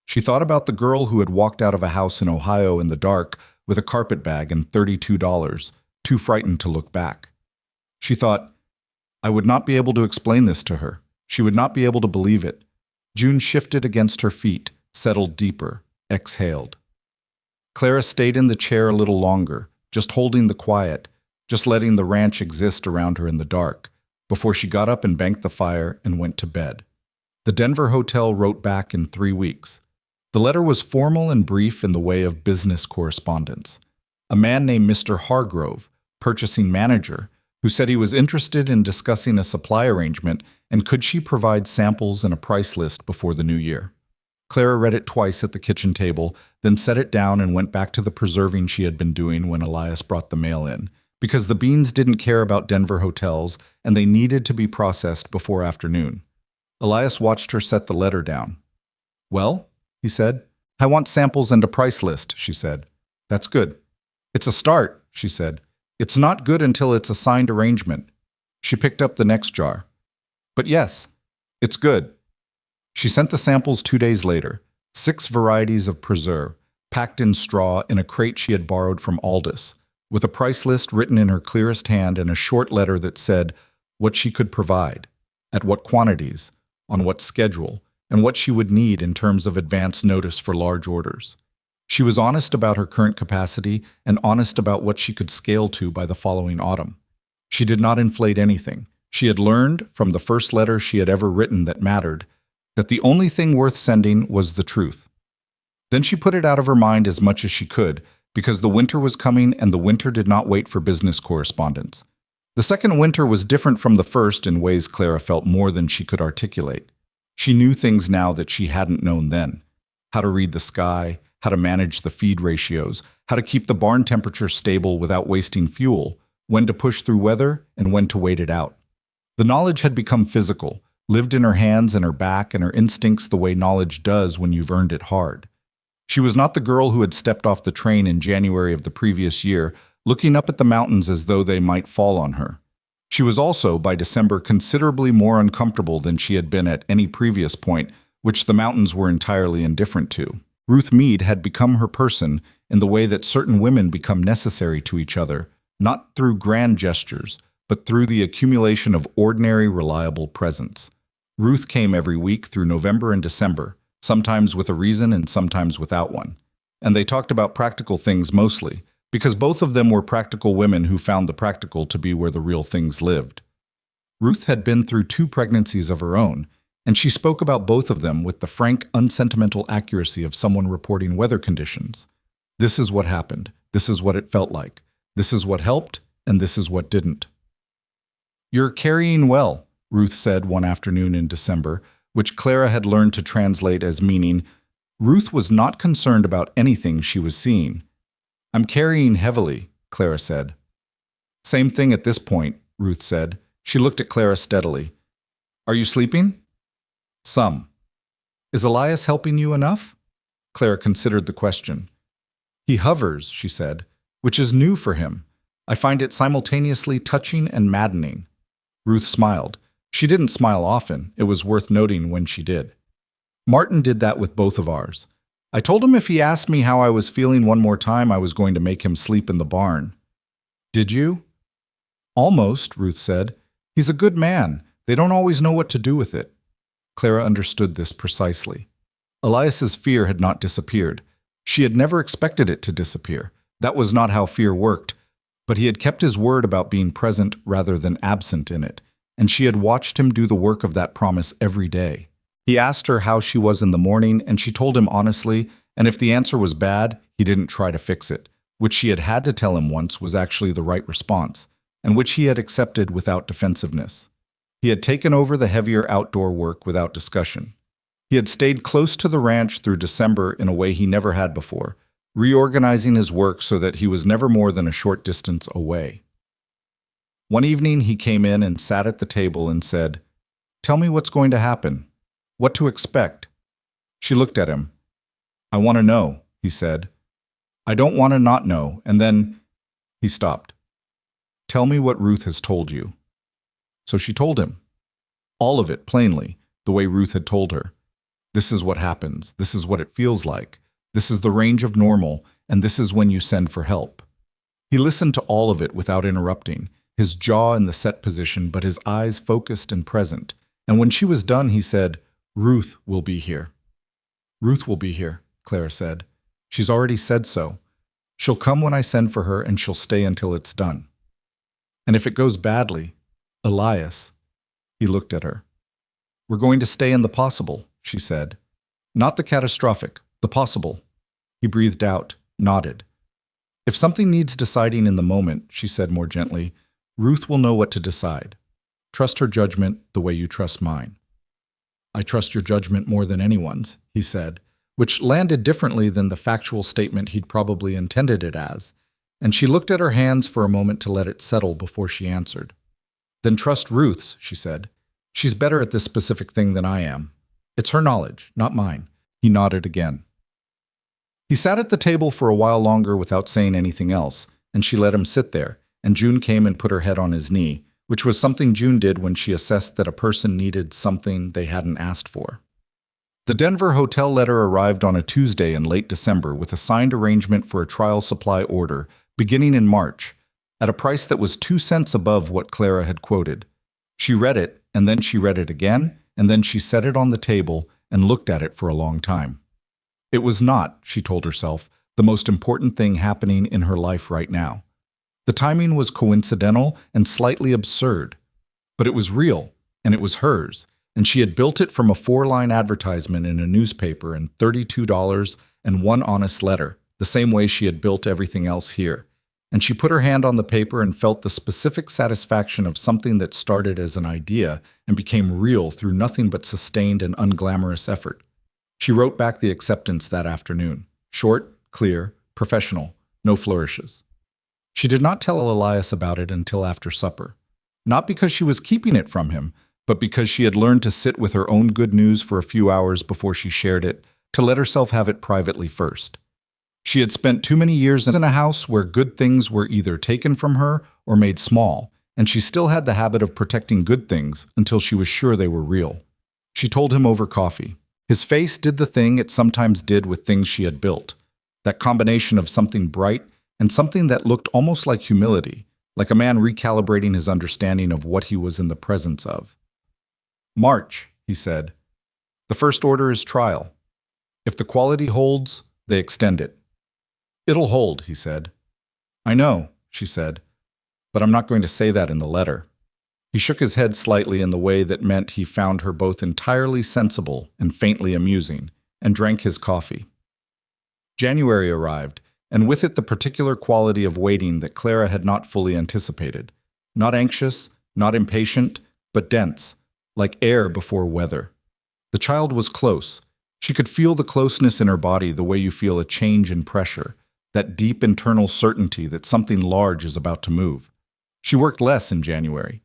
She thought about the girl who had walked out of a house in Ohio in the dark with a carpet bag and $32, too frightened to look back. She thought, I would not be able to explain this to her. She would not be able to believe it. June shifted against her feet, settled deeper, exhaled. Clara stayed in the chair a little longer, just holding the quiet, just letting the ranch exist around her in the dark, before she got up and banked the fire and went to bed. The Denver hotel wrote back in 3 weeks. The letter was formal and brief in the way of business correspondence. A man named Mr. Hargrove, purchasing manager, who said he was interested in discussing a supply arrangement and could she provide samples and a price list before the new year. Clara read it twice at the kitchen table, then set it down and went back to the preserving she had been doing when Elias brought the mail in, because the beans didn't care about Denver hotels and they needed to be processed before afternoon. Elias watched her set the letter down. "Well," he said. "I want samples and a price list," she said. "That's good." "It's a start," she said. "It's not good until it's a signed arrangement." She picked up the next jar. "But yes, it's good." She sent the samples 2 days later, 6 varieties of preserve, packed in straw in a crate she had borrowed from Aldous, with a price list written in her clearest hand and a short letter that said what she could provide, at what quantities, on what schedule, and what she would need in terms of advance notice for large orders. She was honest about her current capacity and honest about what she could scale to by the following autumn. She did not inflate anything. She had learned, from the first letter she had ever written that mattered, that the only thing worth sending was the truth. Then she put it out of her mind as much as she could, because the winter was coming and the winter did not wait for business correspondence. The second winter was different from the first in ways Clara felt more than she could articulate. She knew things now that she hadn't known then. How to read the sky, how to manage the feed ratios, how to keep the barn temperature stable without wasting fuel, when to push through weather and when to wait it out. The knowledge had become physical, lived in her hands and her back and her instincts the way knowledge does when you've earned it hard. She was not the girl who had stepped off the train in January of the previous year, looking up at the mountains as though they might fall on her. She was also, by December, considerably more uncomfortable than she had been at any previous point, which the mountains were entirely indifferent to. Ruth Meade had become her person in the way that certain women become necessary to each other, not through grand gestures, but through the accumulation of ordinary, reliable presence. Ruth came every week through November and December, sometimes with a reason and sometimes without one. and they talked about practical things mostly, because both of them were practical women who found the practical to be where the real things lived. Ruth had been through 2 pregnancies of her own, and she spoke about both of them with the frank, unsentimental accuracy of someone reporting weather conditions. This is what happened. This is what it felt like. This is what helped, and this is what didn't. "You're carrying well," Ruth said one afternoon in December, which Clara had learned to translate as meaning Ruth was not concerned about anything she was seeing. "I'm carrying heavily," Clara said. "Same thing at this point," Ruth said. She looked at Clara steadily. "Are you sleeping?" "Some." "Is Elias helping you enough?" Clara considered the question. "He hovers," she said, "which is new for him. I find it simultaneously touching and maddening." Ruth smiled. She didn't smile often. It was worth noting when she did. "Martin did that with both of ours. I told him if he asked me how I was feeling one more time, I was going to make him sleep in the barn." "Did you?" "Almost," Ruth said. "He's a good man. They don't always know what to do with it." Clara understood this precisely. Elias's fear had not disappeared. She had never expected it to disappear. That was not how fear worked. But he had kept his word about being present rather than absent in it, and she had watched him do the work of that promise every day. He asked her how she was in the morning, and she told him honestly, and if the answer was bad, he didn't try to fix it, which she had had to tell him once was actually the right response, and which he had accepted without defensiveness. He had taken over the heavier outdoor work without discussion. He had stayed close to the ranch through December in a way he never had before, reorganizing his work so that he was never more than a short distance away. One evening he came in and sat at the table and said, "Tell me what's going to happen. What to expect?" She looked at him. "I want to know," he said. "I don't want to not know," and then he stopped. "Tell me what Ruth has told you." So she told him. All of it, plainly, the way Ruth had told her. This is what happens. This is what it feels like. This is the range of normal, and this is when you send for help. He listened to all of it without interrupting, his jaw in the set position, but his eyes focused and present. And when she was done, he said, "Ruth will be here." "Ruth will be here," Clara said. "She's already said so. She'll come when I send for her, and she'll stay until it's done. And if it goes badly, Elias," he looked at her. "We're going to stay in the possible," she said. "Not the catastrophic, the possible." He breathed out, nodded. "If something needs deciding in the moment," she said more gently, "Ruth will know what to decide. Trust her judgment the way you trust mine." "I trust your judgment more than anyone's," he said, which landed differently than the factual statement he'd probably intended it as, and she looked at her hands for a moment to let it settle before she answered. "Then trust Ruth's," she said. "She's better at this specific thing than I am. It's her knowledge, not mine." He nodded again. He sat at the table for a while longer without saying anything else, and she let him sit there, and June came and put her head on his knee, which was something June did when she assessed that a person needed something they hadn't asked for. The Denver hotel letter arrived on a Tuesday in late December with a signed arrangement for a trial supply order beginning in March, at a price that was 2 cents above what Clara had quoted. She read it, and then she read it again, and then she set it on the table and looked at it for a long time. It was not, she told herself, the most important thing happening in her life right now. The timing was coincidental and slightly absurd, but it was real, and it was hers, and she had built it from a 4-line advertisement in a newspaper and $32 and one honest letter, the same way she had built everything else here. And she put her hand on the paper and felt the specific satisfaction of something that started as an idea and became real through nothing but sustained and unglamorous effort. She wrote back the acceptance that afternoon. Short, clear, professional, no flourishes. She did not tell Elias about it until after supper. Not because she was keeping it from him, but because she had learned to sit with her own good news for a few hours before she shared it, to let herself have it privately first. She had spent too many years in a house where good things were either taken from her or made small, and she still had the habit of protecting good things until she was sure they were real. She told him over coffee. His face did the thing it sometimes did with things she had built, that combination of something bright and something that looked almost like humility, like a man recalibrating his understanding of what he was in the presence of. "March," he said. "The first order is trial. If the quality holds, they extend it. It'll hold, he said. I know, she said, but I'm not going to say that in the letter. He shook his head slightly in the way that meant he found her both entirely sensible and faintly amusing, and drank his coffee. January arrived, and with it the particular quality of waiting that Clara had not fully anticipated. Not anxious, not impatient, but dense, like air before weather. The child was close. She could feel the closeness in her body the way you feel a change in pressure, that deep internal certainty that something large is about to move. She worked less in January.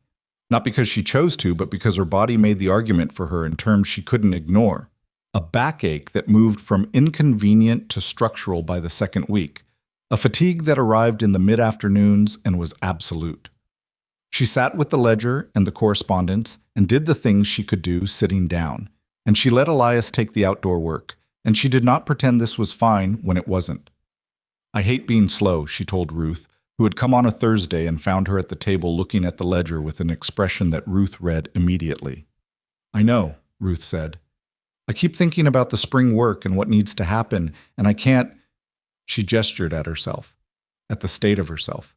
Not because she chose to, but because her body made the argument for her in terms she couldn't ignore. A backache that moved from inconvenient to structural by the second week. A fatigue that arrived in the mid-afternoons and was absolute. She sat with the ledger and the correspondence and did the things she could do sitting down. And she let Elias take the outdoor work, and she did not pretend this was fine when it wasn't. I hate being slow, she told Ruth, who had come on a Thursday and found her at the table looking at the ledger with an expression that Ruth read immediately. I know, Ruth said. I keep thinking about the spring work and what needs to happen, and I can't. She gestured at herself, at the state of herself.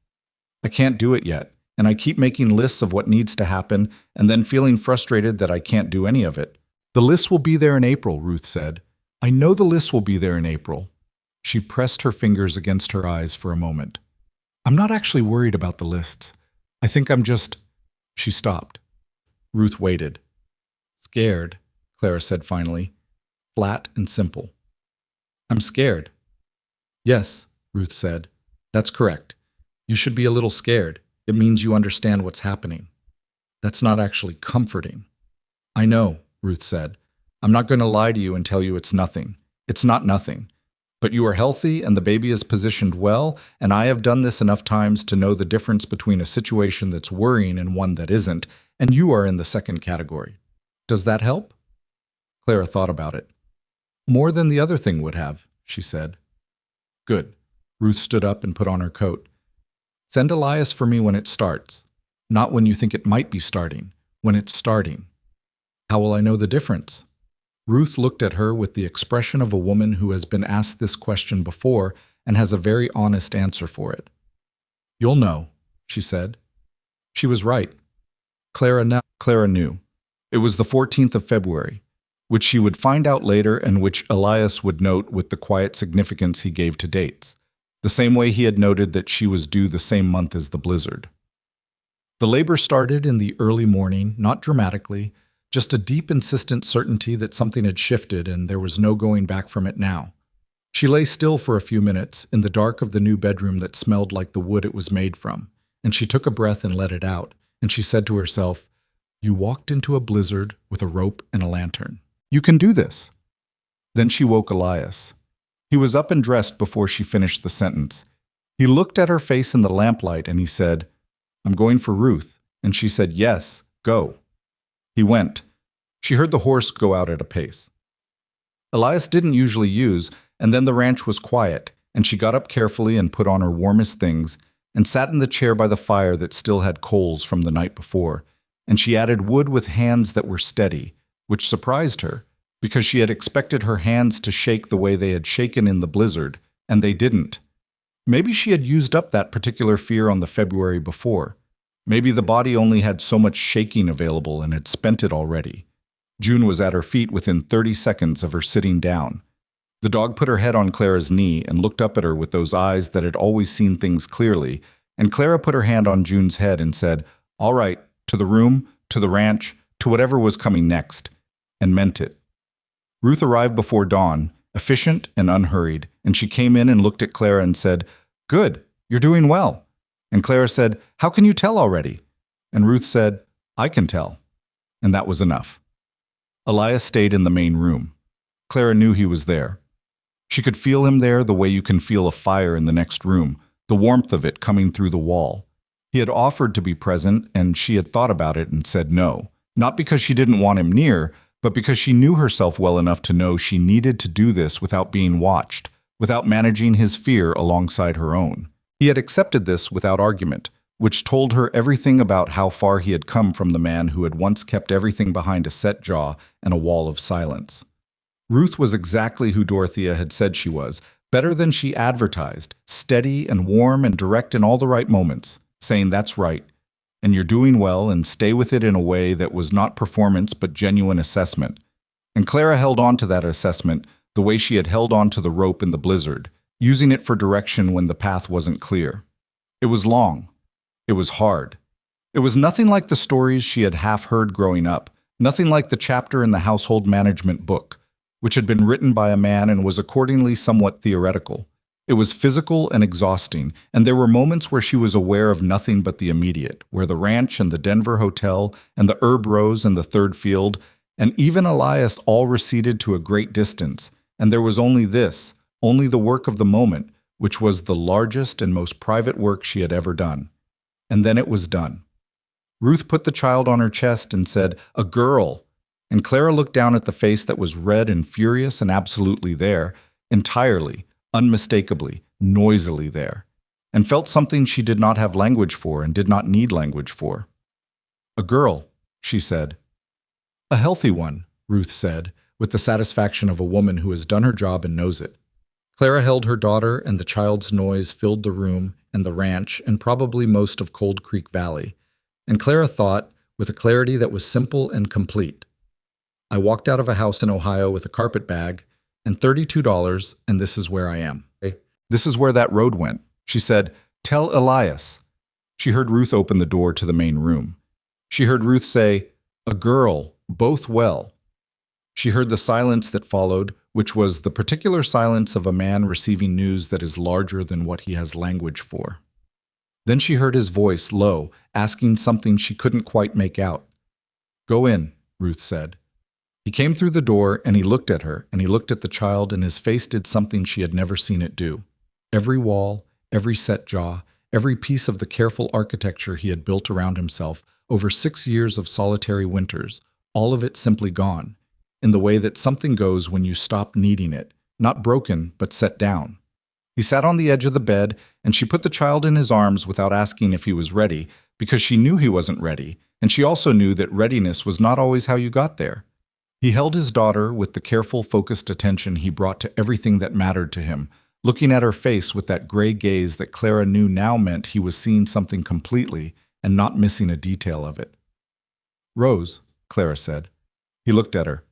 I can't do it yet, and I keep making lists of what needs to happen and then feeling frustrated that I can't do any of it. The list will be there in April, Ruth said. I know the list will be there in April. She pressed her fingers against her eyes for a moment. I'm not actually worried about the lists. I think I'm just… She stopped. Ruth waited. Scared, Clara said finally, flat and simple. I'm scared. Yes, Ruth said. That's correct. You should be a little scared. It means you understand what's happening. That's not actually comforting. I know, Ruth said. I'm not going to lie to you and tell you it's nothing. It's not nothing. But you are healthy and the baby is positioned well, and I have done this enough times to know the difference between a situation that's worrying and one that isn't, and you are in the second category. Does that help? Clara thought about it. More than the other thing would have, she said. Good. Ruth stood up and put on her coat. Send Elias for me when it starts. Not when you think it might be starting, when it's starting. How will I know the difference? Ruth looked at her with the expression of a woman who has been asked this question before and has a very honest answer for it. You'll know, she said. She was right. Clara knew. It was the 14th of February, which she would find out later and which Elias would note with the quiet significance he gave to dates, the same way he had noted that she was due the same month as the blizzard. The labor started in the early morning, not dramatically, just a deep, insistent certainty that something had shifted and there was no going back from it now. She lay still for a few minutes in the dark of the new bedroom that smelled like the wood it was made from, and she took a breath and let it out, and she said to herself, You walked into a blizzard with a rope and a lantern. You can do this. Then she woke Elias. He was up and dressed before she finished the sentence. He looked at her face in the lamplight and he said, I'm going for Ruth. And she said, Yes, go. He went. She heard the horse go out at a pace. Elias didn't usually use, and then the ranch was quiet, and she got up carefully and put on her warmest things, and sat in the chair by the fire that still had coals from the night before, and she added wood with hands that were steady, which surprised her, because she had expected her hands to shake the way they had shaken in the blizzard, and they didn't. Maybe she had used up that particular fear on the February before. Maybe the body only had so much shaking available and had spent it already. June was at her feet within 30 seconds of her sitting down. The dog put her head on Clara's knee and looked up at her with those eyes that had always seen things clearly, and Clara put her hand on June's head and said, All right, to the room, to the ranch, to whatever was coming next, and meant it. Ruth arrived before dawn, efficient and unhurried, and she came in and looked at Clara and said, Good, you're doing well. And Clara said, How can you tell already? And Ruth said, I can tell. And that was enough. Elias stayed in the main room. Clara knew he was there. She could feel him there the way you can feel a fire in the next room, the warmth of it coming through the wall. He had offered to be present, and she had thought about it and said no, not because she didn't want him near, but because she knew herself well enough to know she needed to do this without being watched, without managing his fear alongside her own. He had accepted this without argument, which told her everything about how far he had come from the man who had once kept everything behind a set jaw and a wall of silence. Ruth was exactly who Dorothea had said she was, Better than she advertised, steady and warm and direct in all the right moments, saying that's right, and you're doing well, and stay with it in a way that was not performance but genuine assessment. And Clara held on to that assessment the way she had held on to the rope in the blizzard, using it for direction when the path wasn't clear. It was long. It was hard. It was nothing like the stories she had half heard growing up, nothing like the chapter in the household management book, which had been written by a man and was accordingly somewhat theoretical. It was physical and exhausting, and there were moments where she was aware of nothing but the immediate, where the ranch and the Denver hotel and the herb rose and the third field, and even Elias all receded to a great distance, and there was only this, only the work of the moment, which was the largest and most private work she had ever done. And then it was done. Ruth put the child on her chest and said, "A girl." And Clara looked down at the face that was red and furious and absolutely there, entirely, unmistakably, noisily there, and felt something she did not have language for and did not need language for. "A girl," she said. "A healthy one," Ruth said, with the satisfaction of a woman who has done her job and knows it. Clara held her daughter, and the child's noise filled the room and the ranch and probably most of Cold Creek Valley. And Clara thought, with a clarity that was simple and complete, "I walked out of a house in Ohio with a carpet bag and $32, and this is where I am. This is where that road went." She said, "Tell Elias." She heard Ruth open the door to the main room. She heard Ruth say, "A girl, both well." She heard the silence that followed, which was the particular silence of a man receiving news that is larger than what he has language for. Then she heard his voice, low, asking something she couldn't quite make out. "Go in," Ruth said. He came through the door, and he looked at her, and he looked at the child, and his face did something she had never seen it do. Every wall, every set jaw, every piece of the careful architecture he had built around himself over 6 years of solitary winters, all of it simply gone, in the way that something goes when you stop needing it, not broken, but set down. He sat on the edge of the bed, and she put the child in his arms without asking if he was ready, because she knew he wasn't ready, and she also knew that readiness was not always how you got there. He held his daughter with the careful, focused attention he brought to everything that mattered to him, looking at her face with that gray gaze that Clara knew now meant he was seeing something completely and not missing a detail of it. "Rose," Clara said. He looked at her.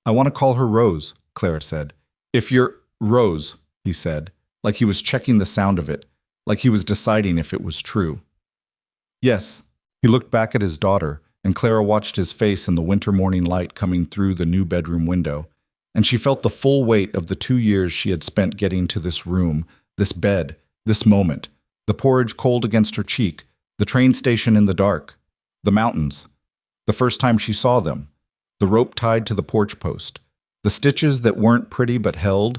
"I want to call her Rose," Clara said. "If you're Rose," he said, like he was checking the sound of it, like he was deciding if it was true. "Yes." He looked back at his daughter, and Clara watched his face in the winter morning light coming through the new bedroom window, and she felt the full weight of the 2 years she had spent getting to this room, this bed, this moment, the porridge cold against her cheek, the train station in the dark, the mountains, the first time she saw them, the rope tied to the porch post, the stitches that weren't pretty but held,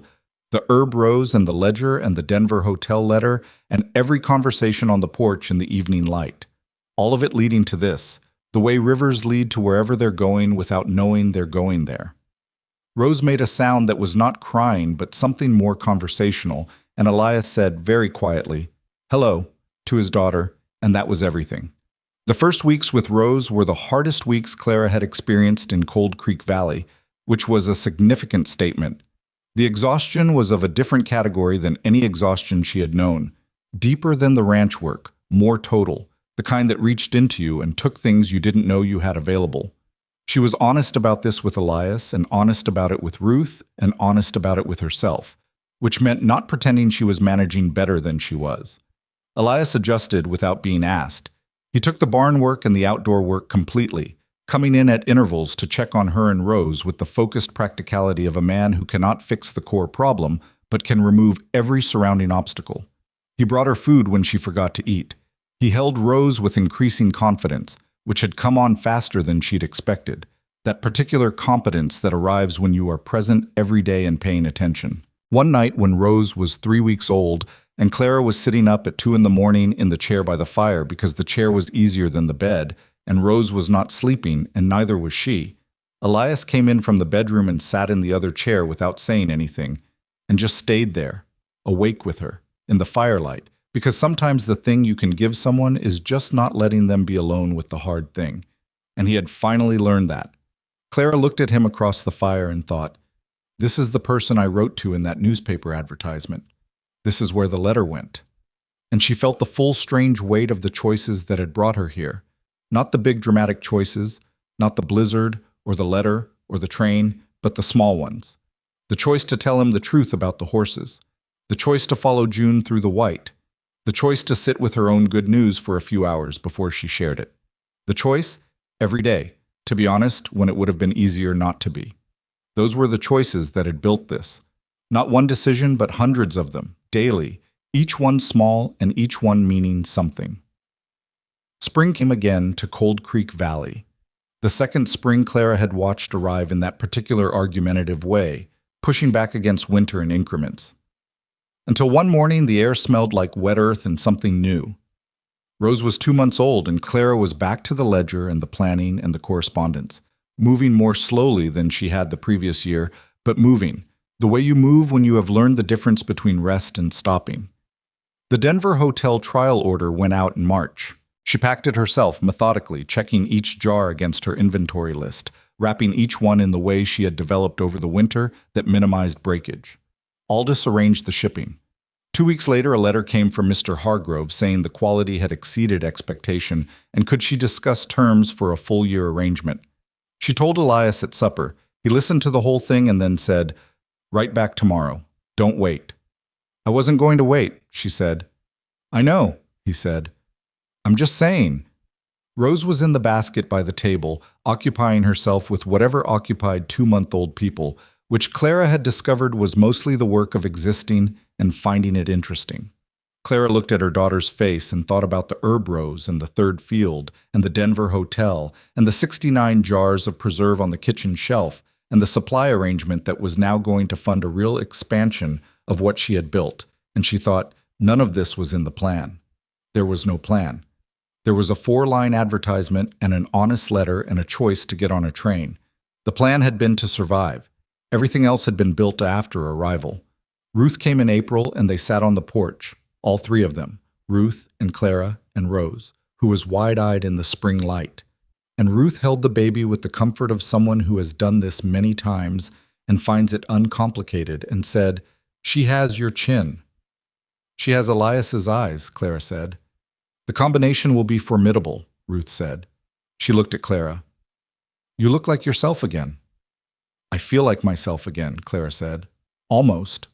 the herb rose and the ledger and the Denver hotel letter, and every conversation on the porch in the evening light. All of it leading to this, the way rivers lead to wherever they're going without knowing they're going there. Rose made a sound that was not crying but something more conversational, and Elias said very quietly, "Hello," to his daughter, and that was everything. The first weeks with Rose were the hardest weeks Clara had experienced in Cold Creek Valley, which was a significant statement. The exhaustion was of a different category than any exhaustion she had known, deeper than the ranch work, more total, the kind that reached into you and took things you didn't know you had available. She was honest about this with Elias, and honest about it with Ruth, and honest about it with herself, which meant not pretending she was managing better than she was. Elias adjusted without being asked. He took the barn work and the outdoor work completely, coming in at intervals to check on her and Rose with the focused practicality of a man who cannot fix the core problem, but can remove every surrounding obstacle. He brought her food when she forgot to eat. He held Rose with increasing confidence, which had come on faster than she'd expected, that particular competence that arrives when you are present every day and paying attention. One night when Rose was 3 weeks old, and Clara was sitting up at 2 in the morning in the chair by the fire because the chair was easier than the bed, and Rose was not sleeping, and neither was she, Elias came in from the bedroom and sat in the other chair without saying anything, and just stayed there, awake with her, in the firelight, because sometimes the thing you can give someone is just not letting them be alone with the hard thing. And he had finally learned that. Clara looked at him across the fire and thought, This is the person I wrote to in that newspaper advertisement. This is where the letter went. And she felt the full strange weight of the choices that had brought her here. Not the big dramatic choices, not the blizzard or the letter or the train, but the small ones. The choice to tell him the truth about the horses. The choice to follow June through the white. The choice to sit with her own good news for a few hours before she shared it. The choice, every day, to be honest, when it would have been easier not to be. Those were the choices that had built this. Not one decision, but hundreds of them, daily, each one small and each one meaning something. Spring came again to Cold Creek Valley. The second spring Clara had watched arrive in that particular argumentative way, pushing back against winter in increments. Until one morning the air smelled like wet earth and something new. Rose was 2 months old and Clara was back to the ledger and the planning and the correspondence, moving more slowly than she had the previous year, but moving, the way you move when you have learned the difference between rest and stopping. The Denver hotel trial order went out in March. She packed it herself, methodically, checking each jar against her inventory list, wrapping each one in the way she had developed over the winter that minimized breakage. Aldous arranged the shipping. 2 weeks later, a letter came from Mr. Hargrove saying the quality had exceeded expectation and could she discuss terms for a full-year arrangement. She told Elias at supper. He listened to the whole thing and then said, "Write back tomorrow. Don't wait." "I wasn't going to wait," she said. "I know," he said. "I'm just saying." Rose was in the basket by the table, occupying herself with whatever occupied 2-month-old people, which Clara had discovered was mostly the work of existing and finding it interesting. Clara looked at her daughter's face and thought about the herb rows and the third field and the Denver hotel and the 69 jars of preserve on the kitchen shelf and the supply arrangement that was now going to fund a real expansion of what she had built, and she thought none of this was in the plan. There was no plan. There was a 4-line advertisement and an honest letter and a choice to get on a train. The plan had been to survive. Everything else had been built after arrival. Ruth came in April and they sat on the porch, all 3 of them, Ruth and Clara and Rose, who was wide-eyed in the spring light. And Ruth held the baby with the comfort of someone who has done this many times and finds it uncomplicated and said, "She has your chin." "She has Elias's eyes," Clara said. "The combination will be formidable," Ruth said. She looked at Clara. "You look like yourself again." "I feel like myself again," Clara said. "Almost."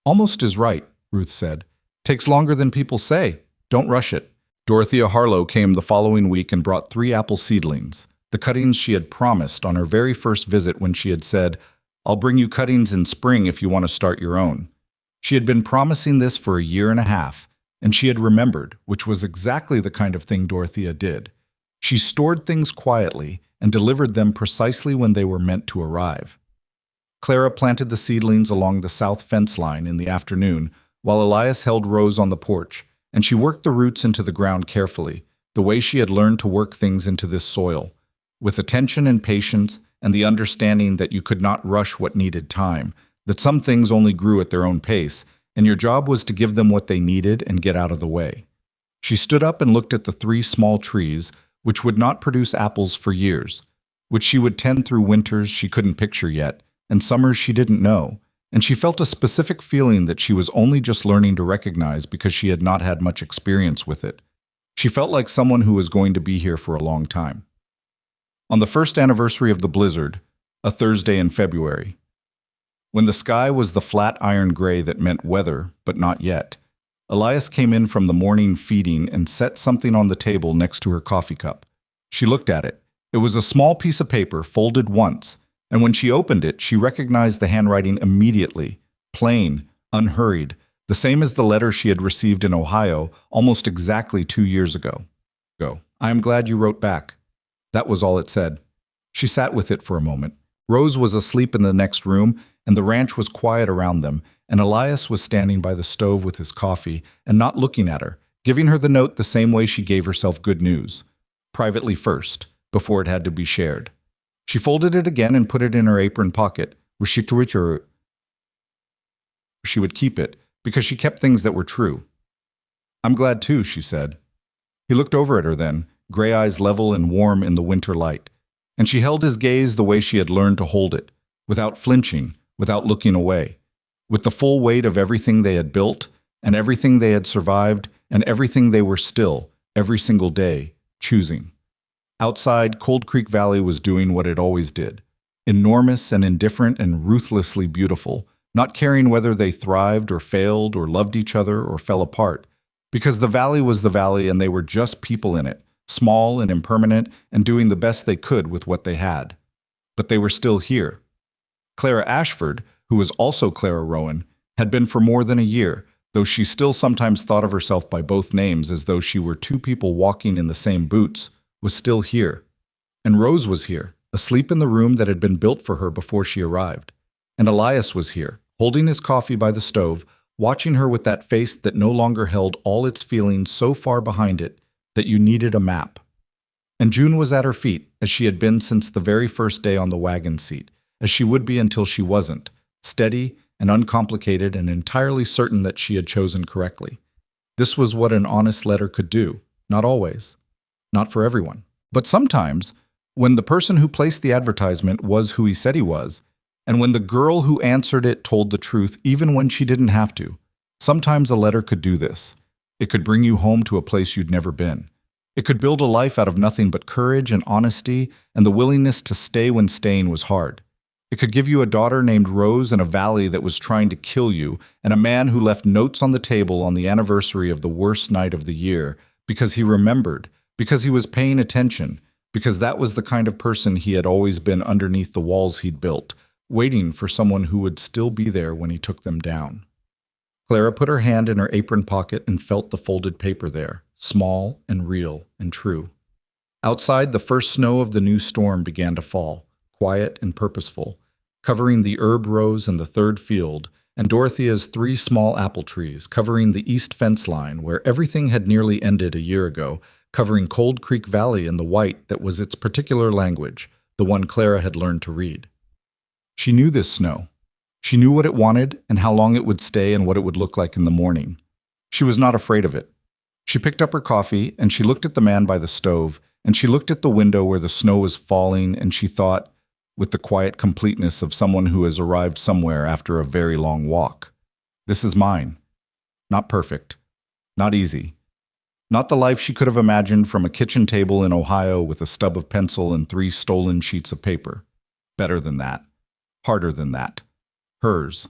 "Almost is right," Ruth said. "Takes longer than people say. Don't rush it." Dorothea Harlow came the following week and brought 3 apple seedlings, the cuttings she had promised on her very first visit when she had said, "I'll bring you cuttings in spring if you want to start your own." She had been promising this for a year and a half, and she had remembered, which was exactly the kind of thing Dorothea did. She stored things quietly and delivered them precisely when they were meant to arrive. Clara planted the seedlings along the south fence line in the afternoon, while Elias held Rose on the porch, and she worked the roots into the ground carefully, the way she had learned to work things into this soil, with attention and patience and the understanding that you could not rush what needed time, that some things only grew at their own pace, and your job was to give them what they needed and get out of the way. She stood up and looked at the 3 small trees, which would not produce apples for years, which she would tend through winters she couldn't picture yet, and summers she didn't know, and she felt a specific feeling that she was only just learning to recognize because she had not had much experience with it. She felt like someone who was going to be here for a long time. On the first anniversary of the blizzard, a Thursday in February, when the sky was the flat iron gray that meant weather, but not yet, Elias came in from the morning feeding and set something on the table next to her coffee cup. She looked at it. It was a small piece of paper folded once, and when she opened it, she recognized the handwriting immediately, plain, unhurried, the same as the letter she had received in Ohio almost exactly 2 years ago. "I am glad you wrote back." That was all it said. She sat with it for a moment. Rose was asleep in the next room, and the ranch was quiet around them, and Elias was standing by the stove with his coffee and not looking at her, giving her the note the same way she gave herself good news, privately first, before it had to be shared. She folded it again and put it in her apron pocket, where she would keep it, because she kept things that were true. "I'm glad too," she said. He looked over at her then, gray eyes level and warm in the winter light, and she held his gaze the way she had learned to hold it, without flinching, without looking away, with the full weight of everything they had built, and everything they had survived, and everything they were still, every single day, choosing. Outside, Cold Creek Valley was doing what it always did, enormous and indifferent and ruthlessly beautiful, not caring whether they thrived or failed or loved each other or fell apart, because the valley was the valley and they were just people in it, small and impermanent and doing the best they could with what they had. But they were still here. Clara Ashford, who was also Clara Rowan, had been for more than a year, though she still sometimes thought of herself by both names as though she were two people walking in the same boots, was still here. And Rose was here, asleep in the room that had been built for her before she arrived. And Elias was here, holding his coffee by the stove, watching her with that face that no longer held all its feelings so far behind it that you needed a map. And June was at her feet, as she had been since the very first day on the wagon seat, as she would be until she wasn't, steady and uncomplicated and entirely certain that she had chosen correctly. This was what an honest letter could do, not always, not for everyone. But sometimes, when the person who placed the advertisement was who he said he was, and when the girl who answered it told the truth even when she didn't have to, sometimes a letter could do this. It could bring you home to a place you'd never been. It could build a life out of nothing but courage and honesty and the willingness to stay when staying was hard. It could give you a daughter named Rose in a valley that was trying to kill you, and a man who left notes on the table on the anniversary of the worst night of the year because he remembered, because he was paying attention, because that was the kind of person he had always been underneath the walls he'd built, waiting for someone who would still be there when he took them down. Clara put her hand in her apron pocket and felt the folded paper there, small and real and true. Outside, the first snow of the new storm began to fall, quiet and purposeful, covering the herb rows and the third field, and Dorothea's 3 small apple trees, covering the east fence line where everything had nearly ended a year ago, covering Cold Creek Valley in the white that was its particular language, the one Clara had learned to read. She knew this snow. She knew what it wanted and how long it would stay and what it would look like in the morning. She was not afraid of it. She picked up her coffee and she looked at the man by the stove and she looked at the window where the snow was falling and she thought, with the quiet completeness of someone who has arrived somewhere after a very long walk, this is mine. Not perfect. Not easy. Not the life she could have imagined from a kitchen table in Ohio with a stub of pencil and 3 stolen sheets of paper. Better than that. Harder than that. Hers.